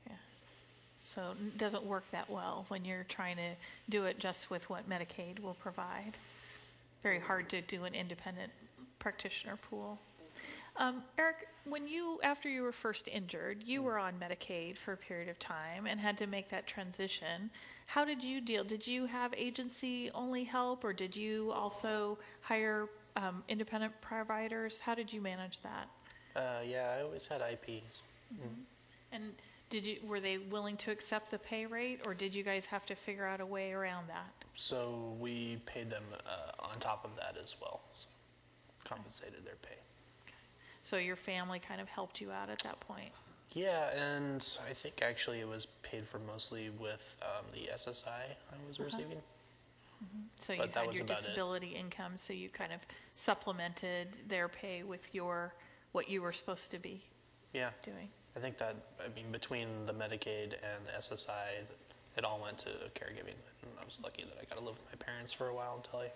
[SPEAKER 1] Yeah. So it doesn't work that well when you're trying to do it just with what Medicaid will provide. Very hard to do an independent practitioner pool. Eric, after you were first injured, you were on Medicaid for a period of time and had to make that transition. How did you deal? Did you have agency only help, or did you also hire independent providers? How did you manage that?
[SPEAKER 2] Yeah, I always had IPs.
[SPEAKER 1] And were they willing to accept the pay rate, or did you guys have to figure out a way around that?
[SPEAKER 2] So we paid them on top of that as well. So compensated their pay.
[SPEAKER 1] So your family kind of helped you out at that point?
[SPEAKER 2] Yeah, and I think actually it was paid for mostly with the SSI I was receiving.
[SPEAKER 1] So you
[SPEAKER 2] But that
[SPEAKER 1] had
[SPEAKER 2] was
[SPEAKER 1] your
[SPEAKER 2] about it.
[SPEAKER 1] disability income, so you kind of supplemented their pay with what you were supposed to be
[SPEAKER 2] Yeah,
[SPEAKER 1] doing.
[SPEAKER 2] I think that, between the Medicaid and the SSI, it all went to caregiving. And I was lucky that I got to live with my parents for a while until I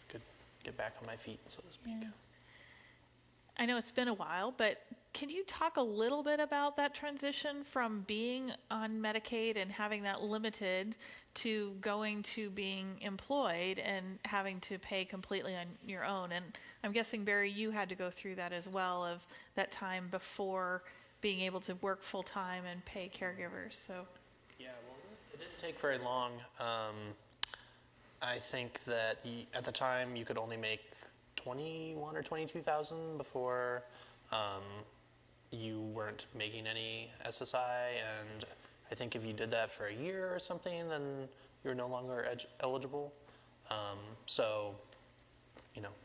[SPEAKER 2] could get back on my feet, so to speak.
[SPEAKER 1] Yeah. I know it's been a while, but can you talk a little bit about that transition from being on Medicaid and having that limited to going to being employed and having to pay completely on your own? And I'm guessing, Barry, you had to go through that as well, of that time before being able to work full-time and pay caregivers. So
[SPEAKER 2] Yeah, well, it didn't take very long. I think that at the time you could only make 21 or 22,000 before you weren't making any SSI, and I think if you did that for a year or something, then you're no longer eligible. So,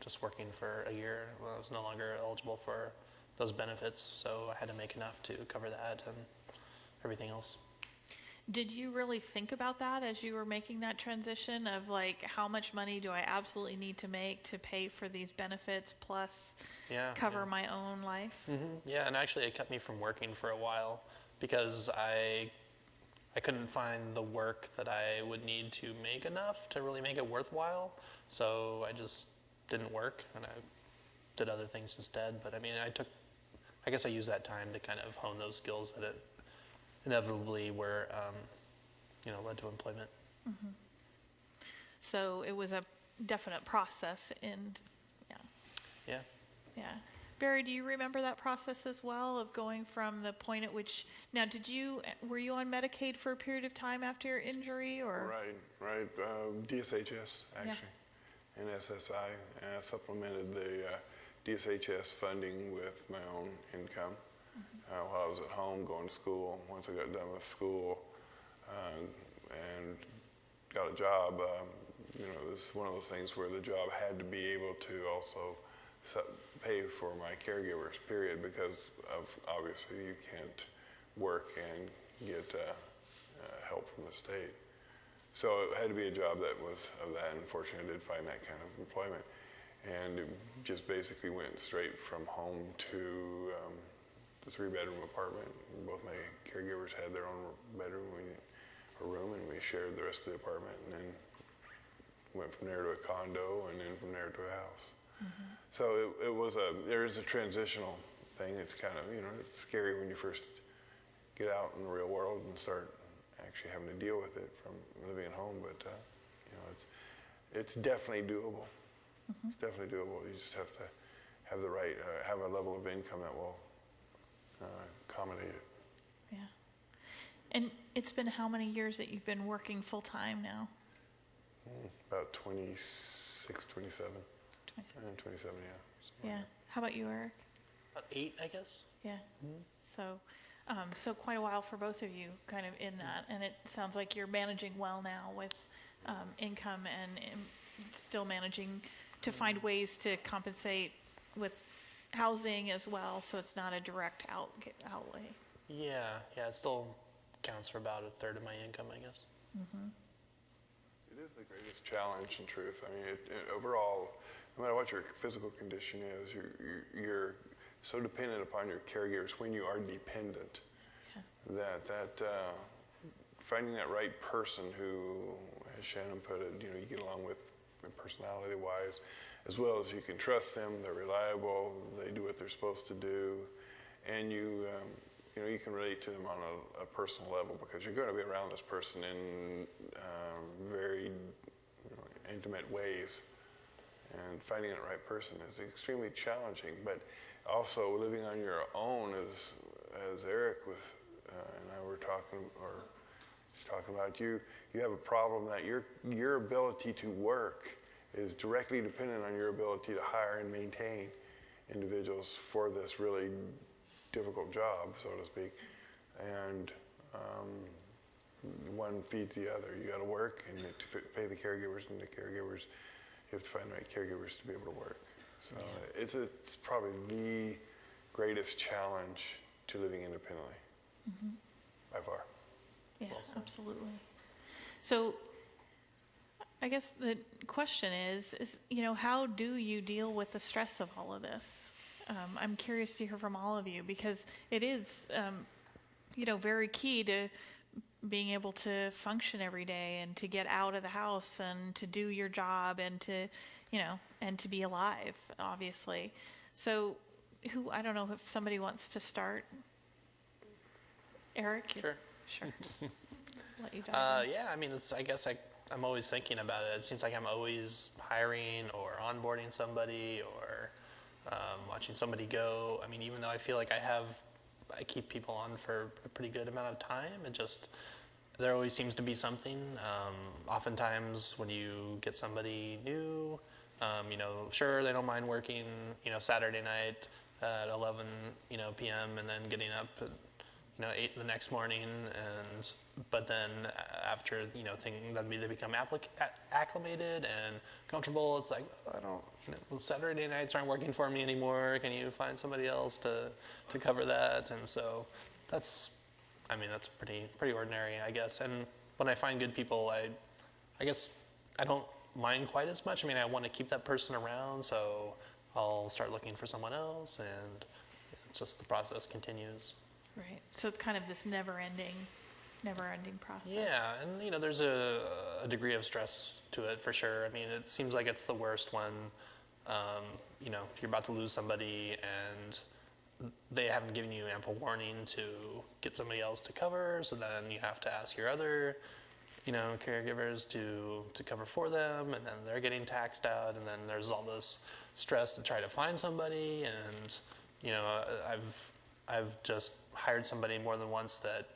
[SPEAKER 2] just working for a year, I was no longer eligible for those benefits, so I had to make enough to cover that and everything else.
[SPEAKER 1] did you really think about that as you were making that transition of like, how much money do I absolutely need to make to pay for these benefits plus cover my own life?
[SPEAKER 2] Yeah, and actually it kept me from working for a while because I couldn't find the work that I would need to make enough to really make it worthwhile. So I just didn't work and I did other things instead. But I mean, I guess I used that time to kind of hone those skills that it inevitably were, led to employment.
[SPEAKER 1] So it was a definite process, and
[SPEAKER 2] Yeah.
[SPEAKER 1] yeah. Barry, do you remember that process as well, of going from the point at which, now were you on Medicaid for a period of time after your injury, or?
[SPEAKER 5] Right. DSHS, actually, and SSI. And I supplemented the DSHS funding with my own income while I was at home going to school. Once I got done with school and got a job, this is one of those things where the job had to be able to also pay for my caregivers, period, because of obviously you can't work and get help from the state. So it had to be a job that was of that. Unfortunately, I did find that kind of employment. And it just basically went straight from home to the 3-bedroom apartment. Both my caregivers had their own bedroom or room, and we shared the rest of the apartment, and then went from there to a condo, and then from there to a house. So there is a transitional thing. It's kind of, it's scary when you first get out in the real world and start actually having to deal with it from living at home, but it's definitely doable. It's definitely doable. You just have to have the right, have a level of income that will accommodate it.
[SPEAKER 1] Yeah. And it's been how many years that you've been working full-time now?
[SPEAKER 5] About 26, 27. 27, yeah.
[SPEAKER 1] Yeah. How about you, Eric?
[SPEAKER 2] About 8, I guess.
[SPEAKER 1] Yeah. So quite a while for both of you kind of in that, and it sounds like you're managing well now with income and still managing to find ways to compensate with housing as well, so it's not a direct outlay.
[SPEAKER 2] Yeah, it still counts for about a third of my income, I guess.
[SPEAKER 5] It is the greatest challenge, in truth. I mean, overall, no matter what your physical condition is, you're so dependent upon your caregivers when you are dependent that finding that right person who, as Shannon put it, you get along with personality-wise, as well as you can trust them, they're reliable, they do what they're supposed to do, and you can relate to them on a personal level because you're going to be around this person in very intimate ways. And finding that right person is extremely challenging, but also living on your own, as Eric and I were talking, or he's talking about, you have a problem that your ability to work is directly dependent on your ability to hire and maintain individuals for this really difficult job, so to speak. And one feeds the other. You got to work and to pay the caregivers, and the caregivers, you have to find the right caregivers to be able to work. So it's probably the greatest challenge to living independently, by far.
[SPEAKER 1] Yeah, absolutely. So I guess the question is, how do you deal with the stress of all of this? I'm curious to hear from all of you, because it is, very key to being able to function every day and to get out of the house and to do your job and to, and to be alive, obviously. So I don't know if somebody wants to start. Eric?
[SPEAKER 2] Sure.
[SPEAKER 1] Sure. Let you dive in.
[SPEAKER 2] Yeah, I mean, I guess I'm always thinking about it. It seems like I'm always hiring or onboarding somebody or watching somebody go. I mean, even though I feel like I keep people on for a pretty good amount of time, there always seems to be something. Oftentimes when you get somebody new, sure, they don't mind working, Saturday night at 11, p.m. and then getting up at, 8 the next morning, but then after, they become acclimated and comfortable, it's like, Saturday nights aren't working for me anymore. Can you find somebody else to cover that? And so that's pretty ordinary, I guess. And when I find good people, I guess I don't mind quite as much. I mean, I want to keep that person around, so I'll start looking for someone else, and just the process continues.
[SPEAKER 1] Right. So it's kind of this never-ending process.
[SPEAKER 2] Yeah, and there's a degree of stress to it for sure. I mean, it seems like it's the worst when you're about to lose somebody and they haven't given you ample warning to get somebody else to cover, so then you have to ask your other caregivers to cover for them, and then they're getting taxed out, and then there's all this stress to try to find somebody. And I've just hired somebody more than once that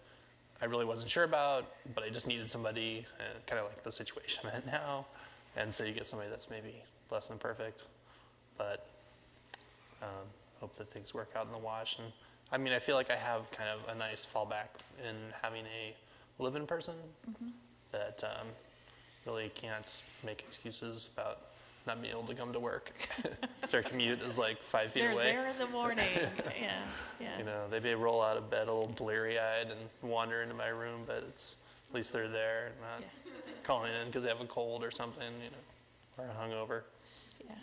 [SPEAKER 2] I really wasn't sure about, but I just needed somebody, kind of like the situation I'm in now. And so you get somebody that's maybe less than perfect, but hope that things work out in the wash. And I mean, I feel like I have kind of a nice fallback in having a live-in person that really can't make excuses about not being able to come to work. So their commute is like 5 feet away.
[SPEAKER 1] They're there in the morning. Yeah.
[SPEAKER 2] They may roll out of bed a little bleary-eyed and wander into my room, but at least they're there and not calling in because they have a cold or something, or a hungover.
[SPEAKER 1] Yeah.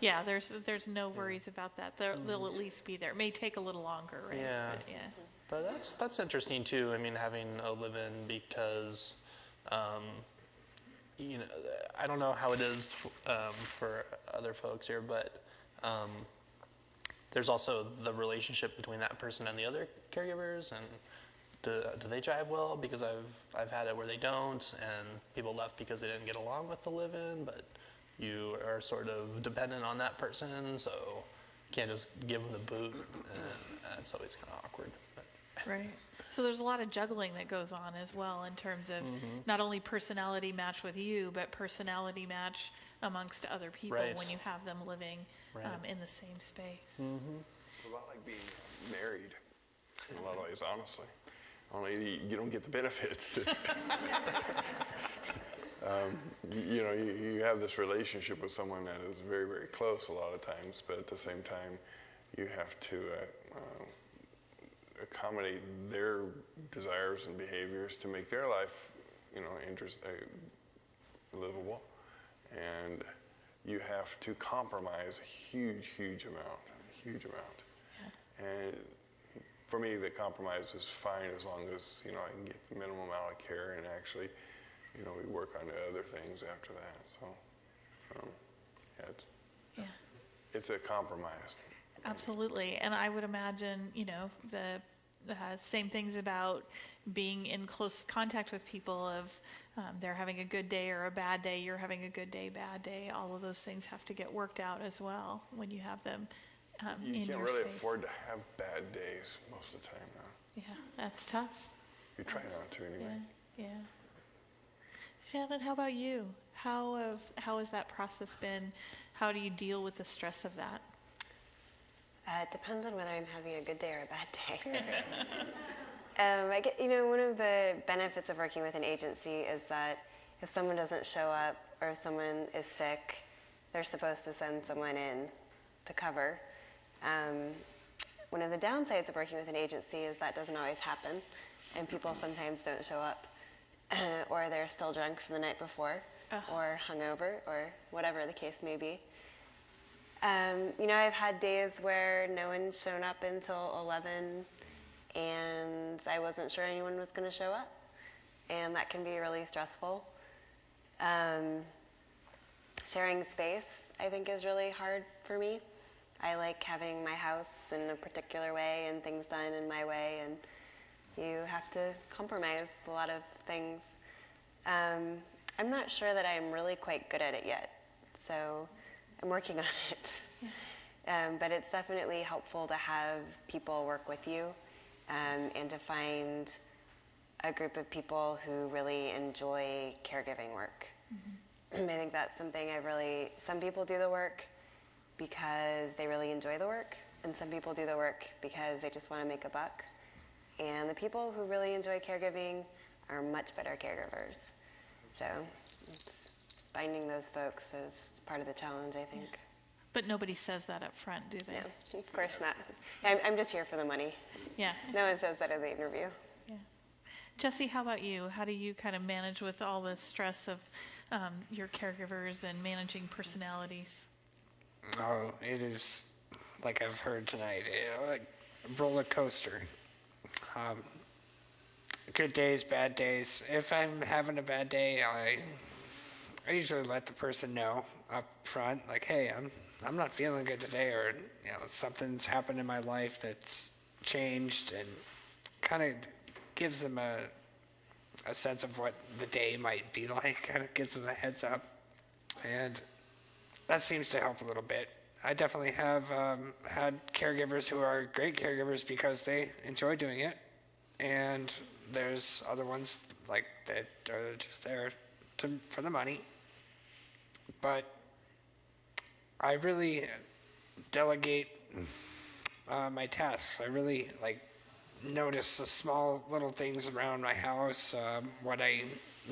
[SPEAKER 1] Yeah, there's no worries about that. They'll at least be there. It may take a little longer, right?
[SPEAKER 2] Yeah.
[SPEAKER 1] But
[SPEAKER 2] But that's interesting too. I mean, having a live-in, because I don't know how it is for other folks here, but there's also the relationship between that person and the other caregivers, and do they jive well? Because I've had it where they don't, and people left because they didn't get along with the live-in, but you are sort of dependent on that person, so you can't just give them the boot, and it's always kind of awkward. But.
[SPEAKER 1] Right. So there's a lot of juggling that goes on as well in terms of not only personality match with you, but personality match amongst other people when you have them living in the same space.
[SPEAKER 5] It's a lot like being married in a lot of ways, honestly. Only you don't get the benefits. You have this relationship with someone that is very, very close a lot of times, but at the same time, you have to accommodate their desires and behaviors to make their life, livable. And you have to compromise a huge amount.
[SPEAKER 1] Yeah.
[SPEAKER 5] And for me, the compromise is fine as long as, I can get the minimum amount of care, and actually, we work on the other things after that. So, it's a compromise.
[SPEAKER 1] Absolutely. And I would imagine, the same things about being in close contact with people of they're having a good day or a bad day, you're having a good day, bad day. All of those things have to get worked out as well when you have them in your space.
[SPEAKER 5] You can't really afford to have bad days most of the time now.
[SPEAKER 1] Yeah, that's tough.
[SPEAKER 5] You try not to anyway.
[SPEAKER 1] Yeah. Shannon, how about you? How has that process been? How do you deal with the stress of that?
[SPEAKER 4] It depends on whether I'm having a good day or a bad day. One of the benefits of working with an agency is that if someone doesn't show up or if someone is sick, they're supposed to send someone in to cover. One of the downsides of working with an agency is that doesn't always happen, and people sometimes don't show up, or they're still drunk from the night before, or hungover, or whatever the case may be. I've had days where no one's shown up until 11, and I wasn't sure anyone was going to show up, and that can be really stressful. Sharing space, I think, is really hard for me. I like having my house in a particular way and things done in my way, and you have to compromise a lot of things. I'm not sure that I'm really quite good at it yet, so I'm working on it. But it's definitely helpful to have people work with you, and to find a group of people who really enjoy caregiving work. I think that's something some people do the work because they really enjoy the work, and some people do the work because they just want to make a buck. And the people who really enjoy caregiving are much better caregivers. So finding those folks is part of the challenge, I think.
[SPEAKER 1] But nobody says that up front, do they?
[SPEAKER 4] No, of course not. I'm just here for the money.
[SPEAKER 1] Yeah.
[SPEAKER 4] No one says that in the interview.
[SPEAKER 1] Yeah. Jesse, how about you? How do you kind of manage with all the stress of your caregivers and managing personalities?
[SPEAKER 3] Oh, it is, like I've heard tonight, like a roller coaster. Good days, bad days. If I'm having a bad day, I usually let the person know up front, like, hey, I'm not feeling good today, or something's happened in my life that's changed, and kind of gives them a sense of what the day might be like. Kind of gives them a heads up, and that seems to help a little bit. I definitely have had caregivers who are great caregivers because they enjoy doing it, and there's other ones like that are just there for the money. But I really delegate my tasks. I really notice the small little things around my house, what I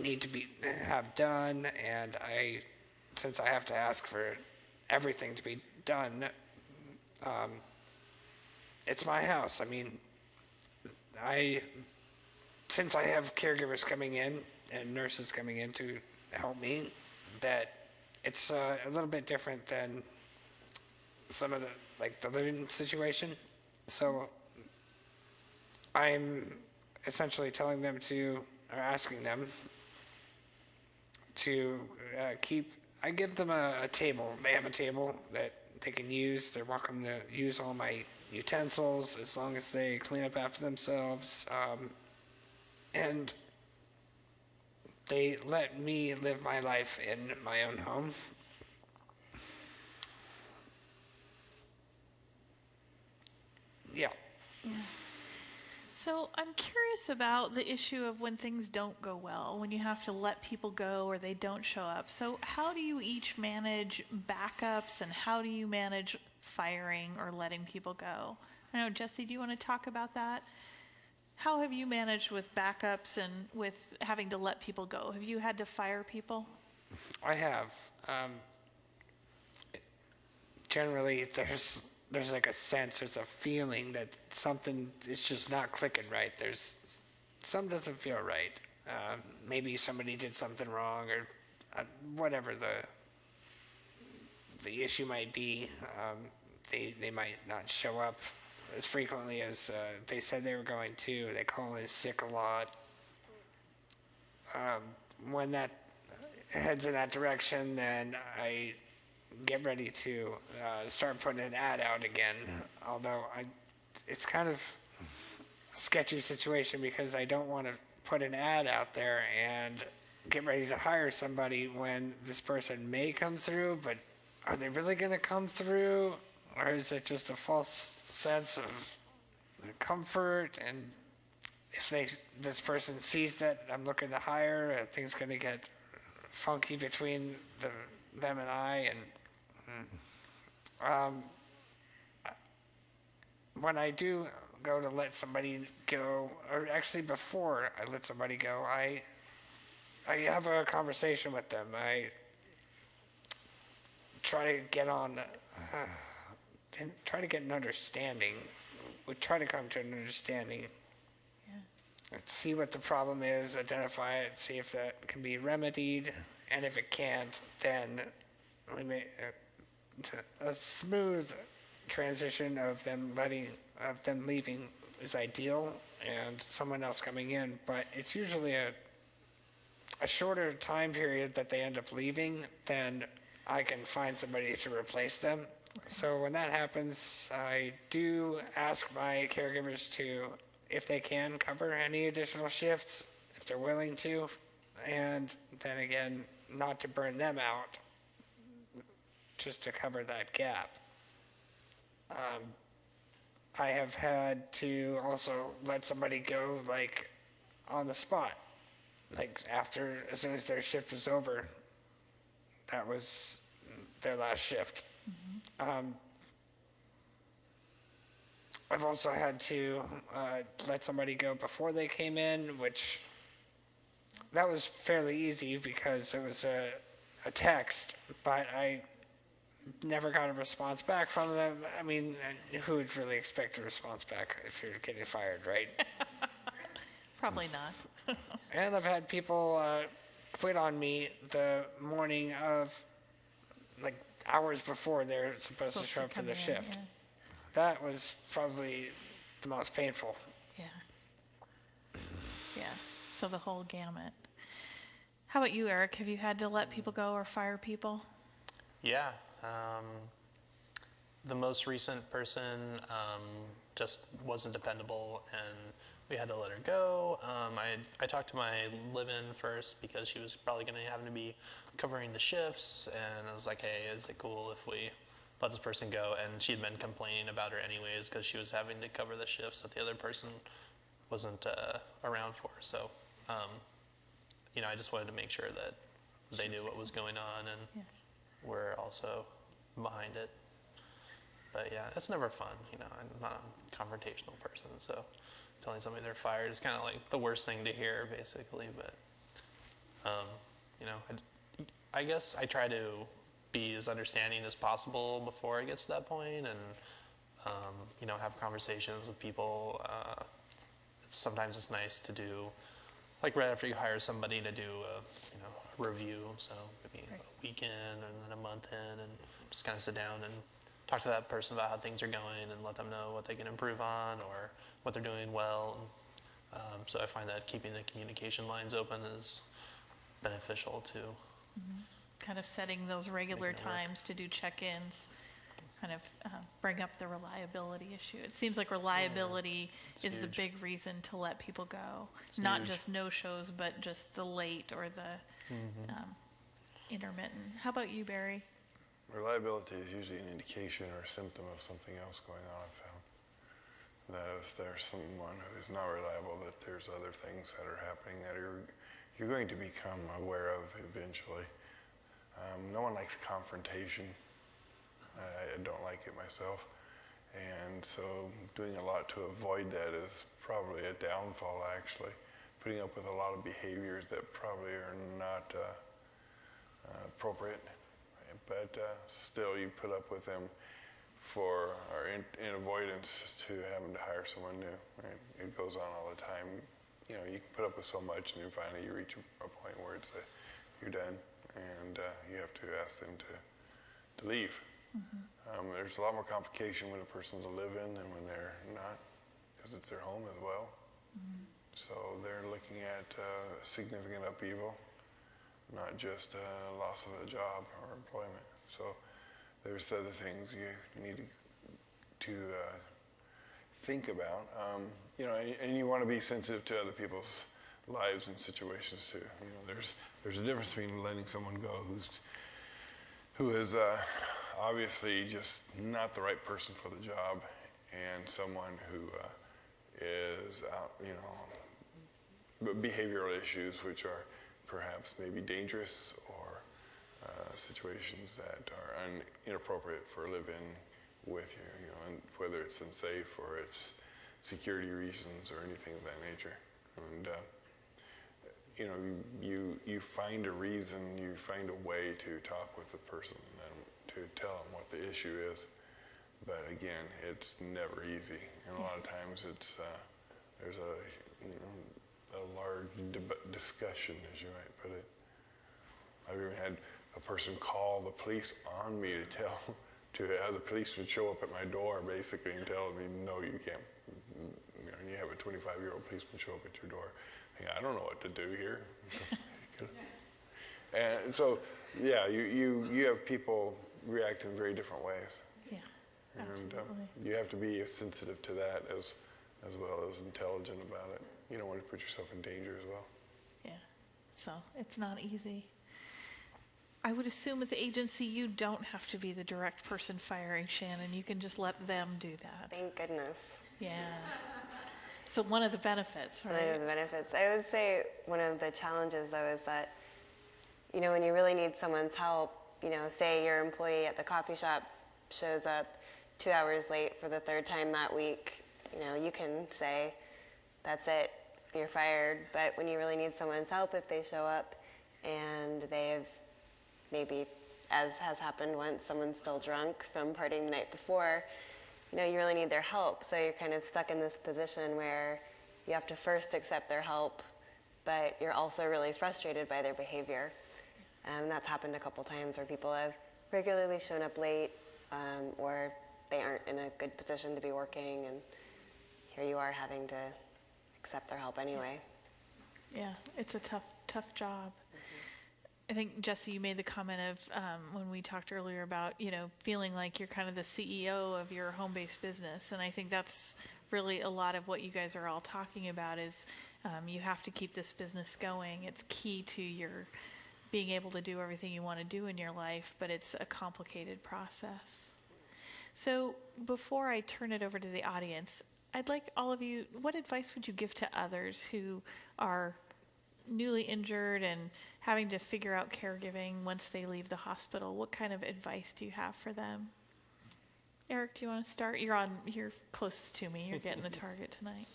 [SPEAKER 3] need to have done, and since I have to ask for everything to be done, it's my house. I mean, since I have caregivers coming in and nurses coming in to help me, that it's a little bit different than some of the living situation. So I'm essentially telling them or asking them to I give them a table. They have a table that they can use. They're welcome to use all my utensils as long as they clean up after themselves. And they let me live my life in my own home. Yeah.
[SPEAKER 1] So I'm curious about the issue of when things don't go well, when you have to let people go or they don't show up. So how do you each manage backups, and how do you manage firing or letting people go? I know, Jesse, do you want to talk about that? How have you managed with backups and with having to let people go? Have you had to fire people?
[SPEAKER 3] I have. Generally, there's like a sense, there's a feeling that something is just not clicking right. Something doesn't feel right. Maybe somebody did something wrong, or whatever the issue might be. They might not show up as frequently as they said they were going to. They call in sick a lot. When that heads in that direction, then I get ready to start putting an ad out again. Although it's kind of a sketchy situation because I don't want to put an ad out there and get ready to hire somebody when this person may come through, but are they really going to come through? Or is it just a false sense of comfort? And if this person sees that I'm looking to hire, are things going to get funky between them and I? And when I do go to let somebody go, or actually before I let somebody go, I have a conversation with them. I try to get an understanding. We try to come to an understanding. Yeah. See what the problem is, identify it, see if that can be remedied, and if it can't, then we may a smooth transition of them leaving is ideal, and someone else coming in. But it's usually a shorter time period that they end up leaving than I can find somebody to replace them. So when that happens, I do ask my caregivers to, if they can, cover any additional shifts, if they're willing to, and then again, not to burn them out, just to cover that gap. I have had to also let somebody go, like, on the spot. Like, as soon as their shift was over, that was their last shift. I've also had to let somebody go before they came in, which that was fairly easy because it was a text, but I never got a response back from them. I mean, who would really expect a response back if you're getting fired, right?
[SPEAKER 1] Probably not.
[SPEAKER 3] And I've had people quit on me the morning of, like, hours before they're supposed to show up for
[SPEAKER 1] come
[SPEAKER 3] the
[SPEAKER 1] in,
[SPEAKER 3] shift. That was probably the most painful.
[SPEAKER 1] Yeah. Yeah. So the whole gamut. How about you, Eric? Have you had to let people go or fire people?
[SPEAKER 2] Yeah. The most recent person just wasn't dependable, and we had to let her go. I talked to my live-in first because she was probably going to have to be covering the shifts, and I was like, hey, is it cool if we let this person go? And she'd been complaining about her anyways because she was having to cover the shifts that the other person wasn't around for. So, I just wanted to make sure that they knew what was going on and we're also behind it. But yeah, it's never fun. I'm not a confrontational person, so telling somebody they're fired is kind of like the worst thing to hear, basically. But I guess I try to be as understanding as possible before it gets to that point, and have conversations with people. Sometimes it's nice to do, like right after you hire somebody, to do a review. So maybe a weekend and then a month in, and just kind of sit down and talk to that person about how things are going and let them know what they can improve on or what they're doing well. So I find that keeping the communication lines open is beneficial too.
[SPEAKER 1] Kind of setting those regular
[SPEAKER 2] Making it work.
[SPEAKER 1] times to do check-ins, kind of bring up the reliability issue. It seems like reliability is the
[SPEAKER 2] huge.
[SPEAKER 1] big reason to let people go. Not
[SPEAKER 2] huge.
[SPEAKER 1] just no-shows, but just the late or the intermittent. How about you, Barry?
[SPEAKER 5] Reliability is usually an indication or a symptom of something else going on, I've found. That if there's someone who is not reliable, that there's other things that are happening that you're going to become aware of eventually. No one likes confrontation. I don't like it myself. And so doing a lot to avoid that is probably a downfall, actually. Putting up with a lot of behaviors that probably are not appropriate. But still, you put up with them or in avoidance to having to hire someone new. Right? It goes on all the time. You can put up with so much, and then finally you reach a point where it's you're done, and you have to ask them to leave. There's a lot more complication when a person's a live-in than when they're not, because it's their home as well. So they're looking at significant upheaval, not just a loss of a job or employment. So there's other things you need to think about. And you want to be sensitive to other people's lives and situations too. There's a difference between letting someone go who is obviously just not the right person for the job, and someone who is out, behavioral issues which are perhaps maybe dangerous or situations that are inappropriate for a live-in with you, and whether it's unsafe or it's security reasons or anything of that nature. And you find a reason, you find a way to talk with the person and to tell them what the issue is. But again, it's never easy, and a lot of times it's there's a large discussion, as you might put it. I've even had a person call the police on me to have the police would show up at my door basically and tell me, no, you can't. You have a 25-year-old policeman show up at your door. I don't know what to do here. And so, yeah, you have people react in very different ways.
[SPEAKER 1] Yeah.
[SPEAKER 5] And
[SPEAKER 1] Absolutely.
[SPEAKER 5] you have to be sensitive to that as well as intelligent about it. You don't want to put yourself in danger as well.
[SPEAKER 1] Yeah, so it's not easy. I would assume at the agency you don't have to be the direct person firing Shannon. You can just let them do that.
[SPEAKER 4] Thank goodness.
[SPEAKER 1] Yeah. So one of the benefits,
[SPEAKER 4] One
[SPEAKER 1] right?
[SPEAKER 4] of the benefits. I would say one of the challenges, though, is that, when you really need someone's help, say your employee at the coffee shop shows up 2 hours late for the third time that week, you can say, that's it, you're fired. But when you really need someone's help, if they show up and they've maybe, as has happened once, someone's still drunk from partying the night before, you really need their help. So you're kind of stuck in this position where you have to first accept their help, but you're also really frustrated by their behavior. And that's happened a couple times where people have regularly shown up late, or they aren't in a good position to be working, and here you are having to accept their help anyway.
[SPEAKER 1] Yeah, it's a tough job. I think, Jesse, you made the comment of when we talked earlier about, feeling like you're kind of the CEO of your home-based business. And I think that's really a lot of what you guys are all talking about is you have to keep this business going. It's key to your being able to do everything you want to do in your life, but it's a complicated process. So before I turn it over to the audience, I'd like all of you, what advice would you give to others who are newly injured and having to figure out caregiving once they leave the hospital? What kind of advice do you have for them? Eric, do you want to start? You're closest to me. You're getting the target tonight.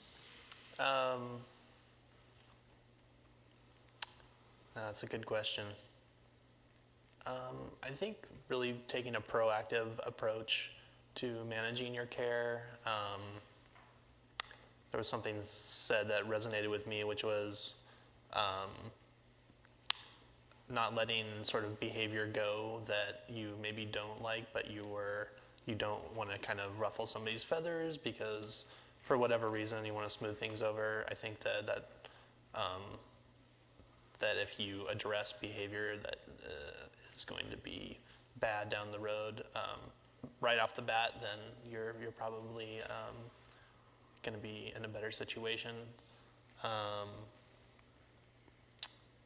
[SPEAKER 2] That's a good question. I think really taking a proactive approach to managing your care. There was something said that resonated with me, which was not letting sort of behavior go that you maybe don't like, but you don't want to kind of ruffle somebody's feathers because for whatever reason you want to smooth things over. I think that if you address behavior that is going to be bad down the road right off the bat, then you're probably going to be in a better situation.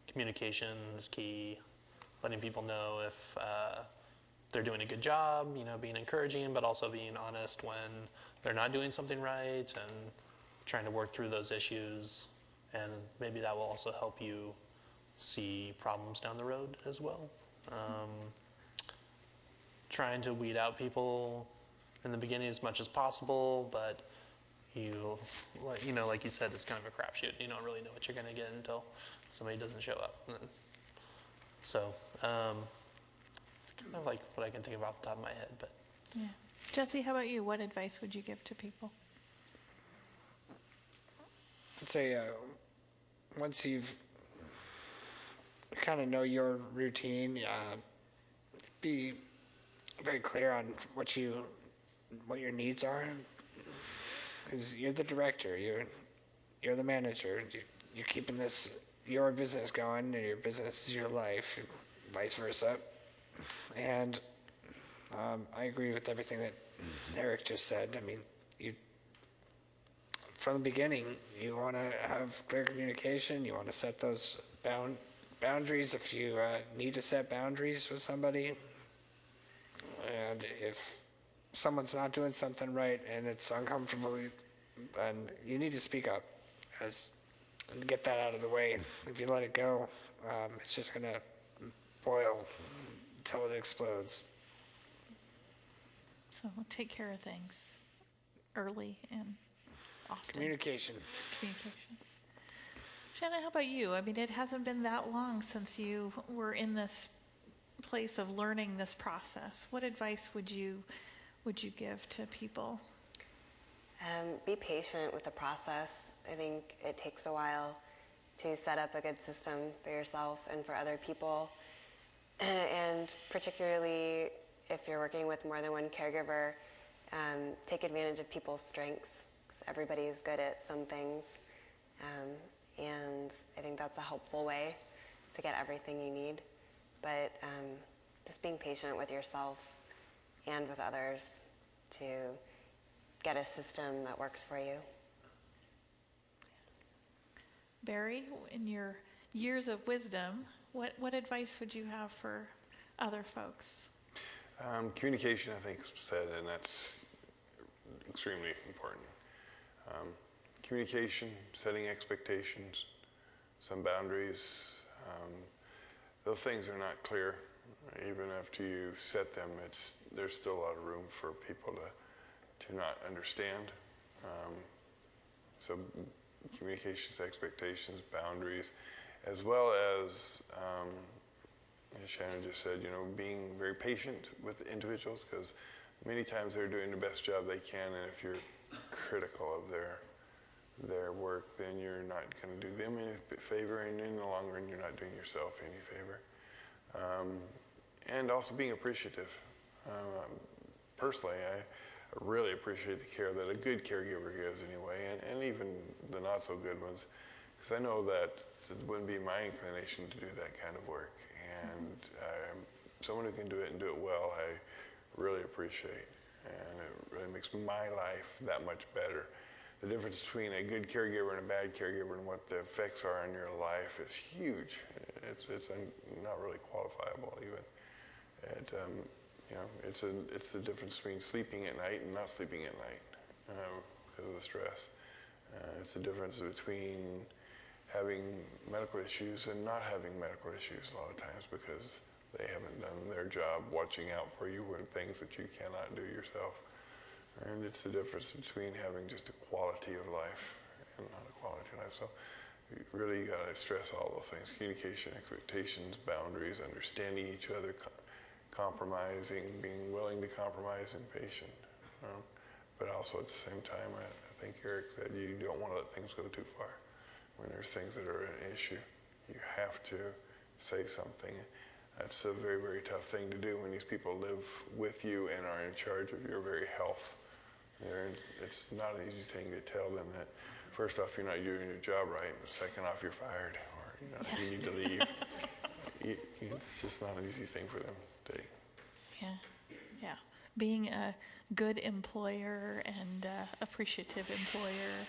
[SPEAKER 2] Communication is key. Letting people know if they're doing a good job, being encouraging, but also being honest when they're not doing something right and trying to work through those issues. And maybe that will also help you see problems down the road as well. Trying to weed out people in the beginning as much as possible, but like you said, it's kind of a crapshoot. You don't really know what you're going to get until somebody doesn't show up. So it's kind of like what I can think of off the top of my head. But
[SPEAKER 1] Yeah. Jesse, how about you? What advice would you give to people?
[SPEAKER 3] I'd say once you've kind of know your routine, be very clear on what your needs are, because you're the director, you're the manager, you're keeping your business going, and your business is your life, and vice versa. And I agree with everything that Eric just said. I mean, from the beginning, you want to have clear communication. You want to set those boundaries if you need to set boundaries with somebody. And if someone's not doing something right and it's uncomfortable, then you need to speak up and get that out of the way. If you let it go, it's just going to boil until it explodes.
[SPEAKER 1] So take care of things early and often.
[SPEAKER 3] Communication.
[SPEAKER 1] Shannon, how about you? I mean, it hasn't been that long since you were in this place of learning this process. What advice would you give to people?
[SPEAKER 4] Be patient with the process. I think it takes a while to set up a good system for yourself and for other people. And particularly if you're working with more than one caregiver, take advantage of people's strengths, because everybody is good at some things. And I think that's a helpful way to get everything you need. But just being patient with yourself and with others to get a system that works for you.
[SPEAKER 1] Barry, in your years of wisdom, what advice would you have for other folks?
[SPEAKER 5] Communication, I think, is said, and that's extremely important. Communication, setting expectations, some boundaries. Those things are not clear. Even after you set them, there's still a lot of room for people to not understand. So communications, expectations, boundaries, as well as Shannon just said, being very patient with individuals, because many times they're doing the best job they can, and if you're critical of their work, then you're not going to do them any favor, and in the long run, you're not doing yourself any favor. And also being appreciative. Personally, I really appreciate the care that a good caregiver gives anyway, and even the not so good ones, because I know that it wouldn't be my inclination to do that kind of work. And someone who can do it and do it well, I really appreciate. And it really makes my life that much better. The difference between a good caregiver and a bad caregiver and what the effects are on your life is huge. It's not really quantifiable even. It's the difference between sleeping at night and not sleeping at night because of the stress. It's the difference between having medical issues and not having medical issues a lot of times because they haven't done their job watching out for you with things that you cannot do yourself. And it's the difference between having just a quality of life and not a quality of life. So you really got to stress all those things: communication, expectations, boundaries, understanding each other, compromising, being willing to compromise, and patient. But also at the same time, I think Eric said you don't want to let things go too far. When there's things that are an issue, you have to say something. That's a very, very tough thing to do when these people live with you and are in charge of your very health. It's not an easy thing to tell them that, first off, you're not doing your job right, and second off, you're fired, or you need to leave. It's just not an easy thing for them to take.
[SPEAKER 1] Yeah. Being a good employer and appreciative employer,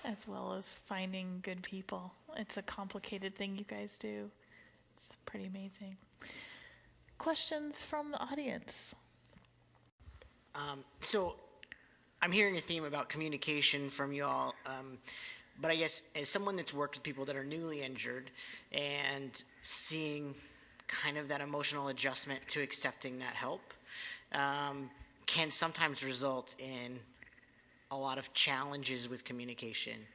[SPEAKER 1] as well as finding good people. It's a complicated thing you guys do. It's pretty amazing. Questions from the audience?
[SPEAKER 6] So I'm hearing a theme about communication from you all, but I guess as someone that's worked with people that are newly injured and seeing kind of that emotional adjustment to accepting that help can sometimes result in a lot of challenges with communication.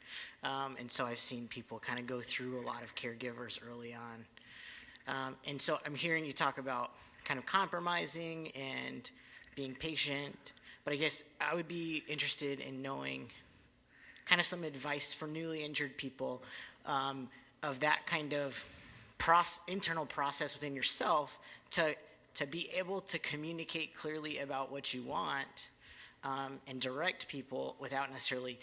[SPEAKER 6] And so I've seen people kind of go through a lot of caregivers early on. And so I'm hearing you talk about kind of compromising and being patient, but I guess I would be interested in knowing kind of some advice for newly injured people of that kind of internal process within yourself to be able to communicate clearly about what you want and direct people without necessarily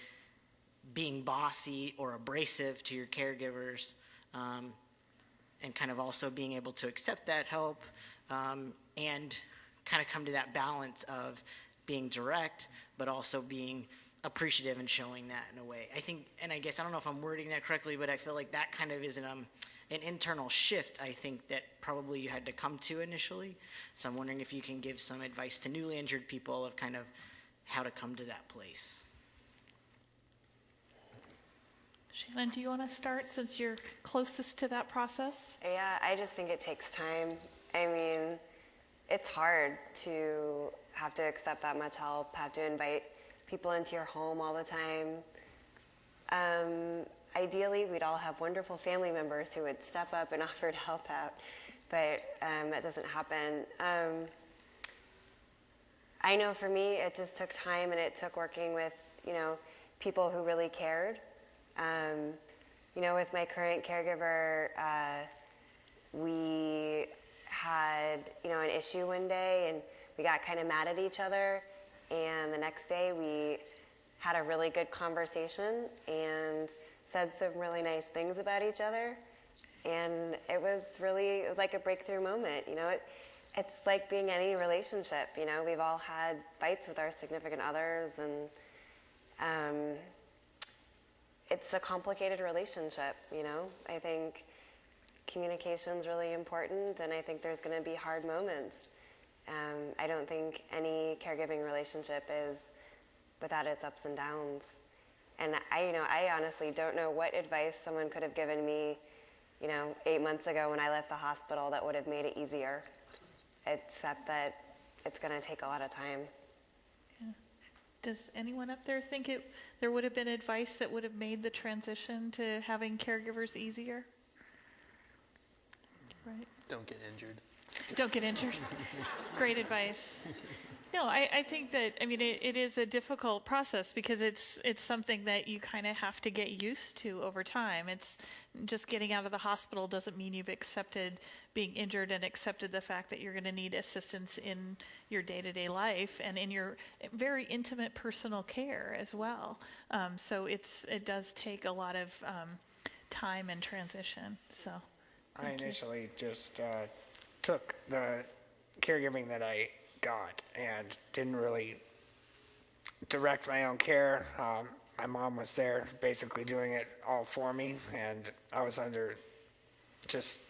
[SPEAKER 6] being bossy or abrasive to your caregivers, and kind of also being able to accept that help and kind of come to that balance of being direct, but also being appreciative and showing that in a way. I think, and I guess, I don't know if I'm wording that correctly, but I feel like that kind of is an internal shift, I think, that probably you had to come to initially. So I'm wondering if you can give some advice to newly injured people of kind of how to come to that place.
[SPEAKER 1] Shannon, do you want to start since you're closest to that process?
[SPEAKER 4] Yeah, I just think it takes time. I mean, it's hard to have to accept that much help, have to invite people into your home all the time. Ideally, we'd all have wonderful family members who would step up and offer to help out, but that doesn't happen. I know for me, it just took time, and it took working with, people who really cared. With my current caregiver, we had, an issue one day, and we got kind of mad at each other, and the next day we had a really good conversation and said some really nice things about each other, and it was like a breakthrough moment. it's like being any relationship, you know, we've all had fights with our significant others, and it's a complicated relationship, you know. I think communication's really important, and I think there's going to be hard moments. I don't think any caregiving relationship is without its ups and downs. And I honestly don't know what advice someone could have given me, 8 months ago when I left the hospital that would have made it easier, except that it's going to take a lot of time.
[SPEAKER 1] Yeah. Does anyone up there think there would have been advice that would have made the transition to having caregivers easier? Right.
[SPEAKER 2] Don't get injured.
[SPEAKER 1] Don't get injured. Great advice. No, I think that, it is a difficult process because it's something that you kind of have to get used to over time. It's just getting out of the hospital doesn't mean you've accepted being injured and accepted the fact that you're going to need assistance in your day-to-day life and in your very intimate personal care as well. So it does take a lot of time and transition. So
[SPEAKER 3] I initially just took the caregiving that I got and didn't really direct my own care. My mom was there basically doing it all for me, and I was under just,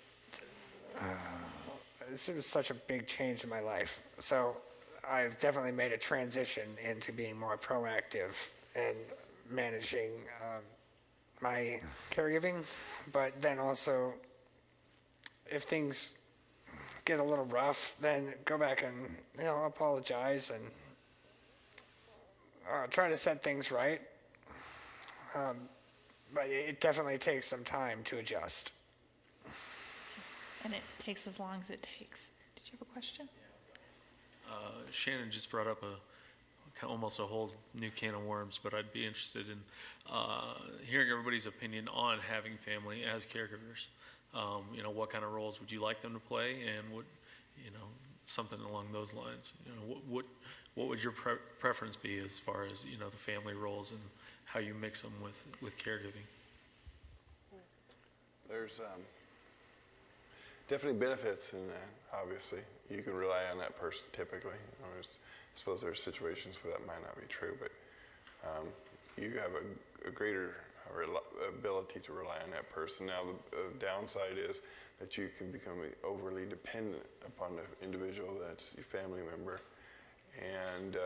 [SPEAKER 3] this was such a big change in my life. So I've definitely made a transition into being more proactive and managing my caregiving, but then also if things get a little rough, then go back and apologize and try to set things right. But it definitely takes some time to adjust.
[SPEAKER 1] and it takes as long as it takes. Did you have a question?
[SPEAKER 7] Shannon just brought up almost a whole new can of worms, but I'd be interested in hearing everybody's opinion on having family as caregivers. What kind of roles would you like them to play, and what, something along those lines. What would your preference be as far as the family roles and how you mix them with caregiving?
[SPEAKER 5] There's definitely benefits in that. Obviously, you can rely on that person typically. I suppose there are situations where that might not be true, but you have a greater ability to rely on that person. Now, the downside is that you can become overly dependent upon the individual that's your family member, and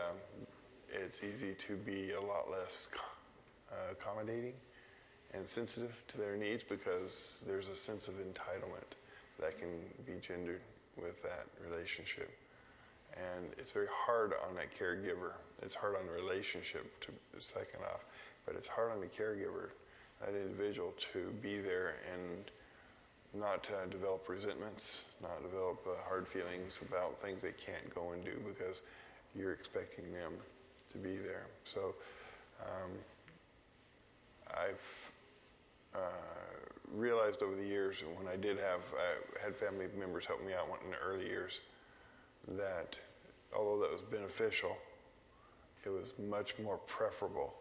[SPEAKER 5] it's easy to be a lot less accommodating and sensitive to their needs because there's a sense of entitlement that can be gendered with that relationship. And it's very hard on that caregiver. It's hard on the relationship, second off, but it's hard on the caregiver, that individual, to be there and not develop resentments, not develop hard feelings about things they can't go and do because you're expecting them to be there. So I've realized over the years when I had family members help me out in the early years that although that was beneficial, it was much more preferable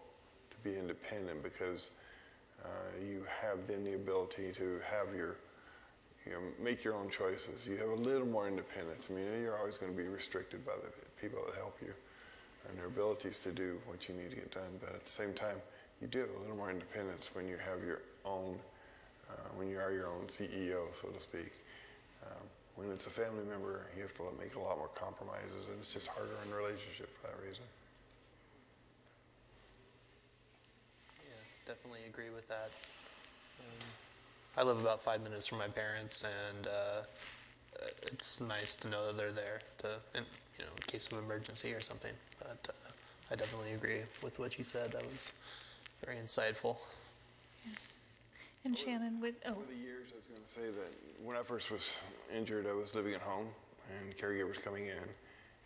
[SPEAKER 5] to be independent because you have then the ability to have make your own choices. You have a little more independence. You're always going to be restricted by the people that help you and their abilities to do what you need to get done. But at the same time, you do have a little more independence when you have your own, when you are your own CEO, so to speak. When it's a family member, you have to make a lot more compromises, and it's just harder in a relationship for that reason.
[SPEAKER 2] Yeah, definitely agree with that. I live about 5 minutes from my parents, and it's nice to know that they're there in case of emergency or something. But I definitely agree with what you said. That was very insightful.
[SPEAKER 1] And Shannon,
[SPEAKER 5] Over the years, I was going to say that when I first was injured, I was living at home, and caregivers coming in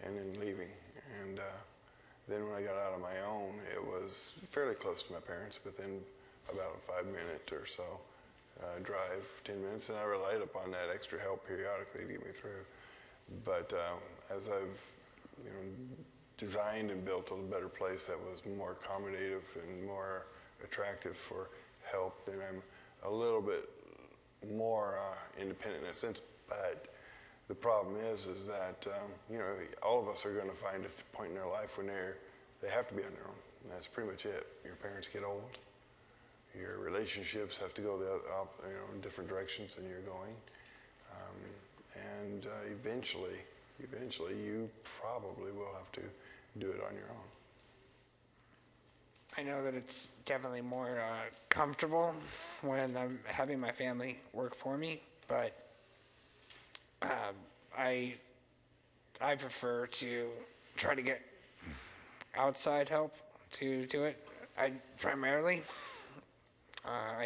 [SPEAKER 5] and then leaving. And then when I got out on my own, it was fairly close to my parents, but then about a 5-minute or so drive, 10 minutes, and I relied upon that extra help periodically to get me through. But as I've designed and built a better place that was more accommodative and more attractive for help, then I'm a little bit more independent in a sense, but The problem is that, you know, all of us are going to find a point in their life when they have to be on their own. And that's pretty much it. Your parents get old. Your relationships have to go in different directions than you're going. And eventually, you probably will have to do it on your own.
[SPEAKER 3] I know that it's definitely more comfortable when I'm having my family work for me, but I prefer to try to get outside help to do it. I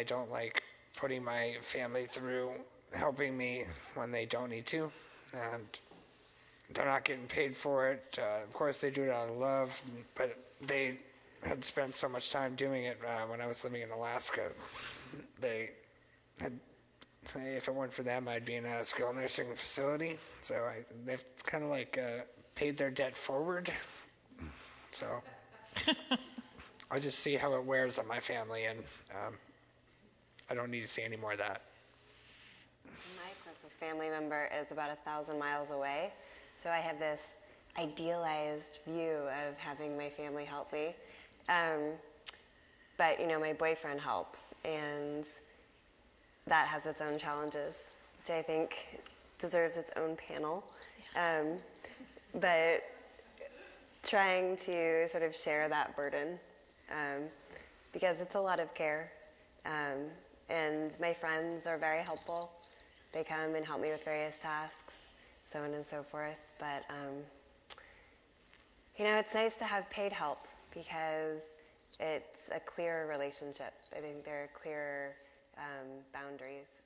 [SPEAKER 3] don't like putting my family through helping me when they don't need to, and they're not getting paid for it. Of course, they do it out of love, but they had spent so much time doing it when I was living in Alaska. If it weren't for them, I'd be in a skilled nursing facility. So they've kind of like paid their debt forward. So I just see how it wears on my family, and I don't need to see any more of that.
[SPEAKER 4] My closest family member is about 1,000 miles away, so I have this idealized view of having my family help me. But, you know, my boyfriend helps, and that has its own challenges, which I think deserves its own panel. But trying to sort of share that burden, because it's a lot of care. And my friends are very helpful. They come and help me with various tasks, so on and so forth. But, you know, it's nice to have paid help because it's a clearer relationship. I think there are clearer boundaries.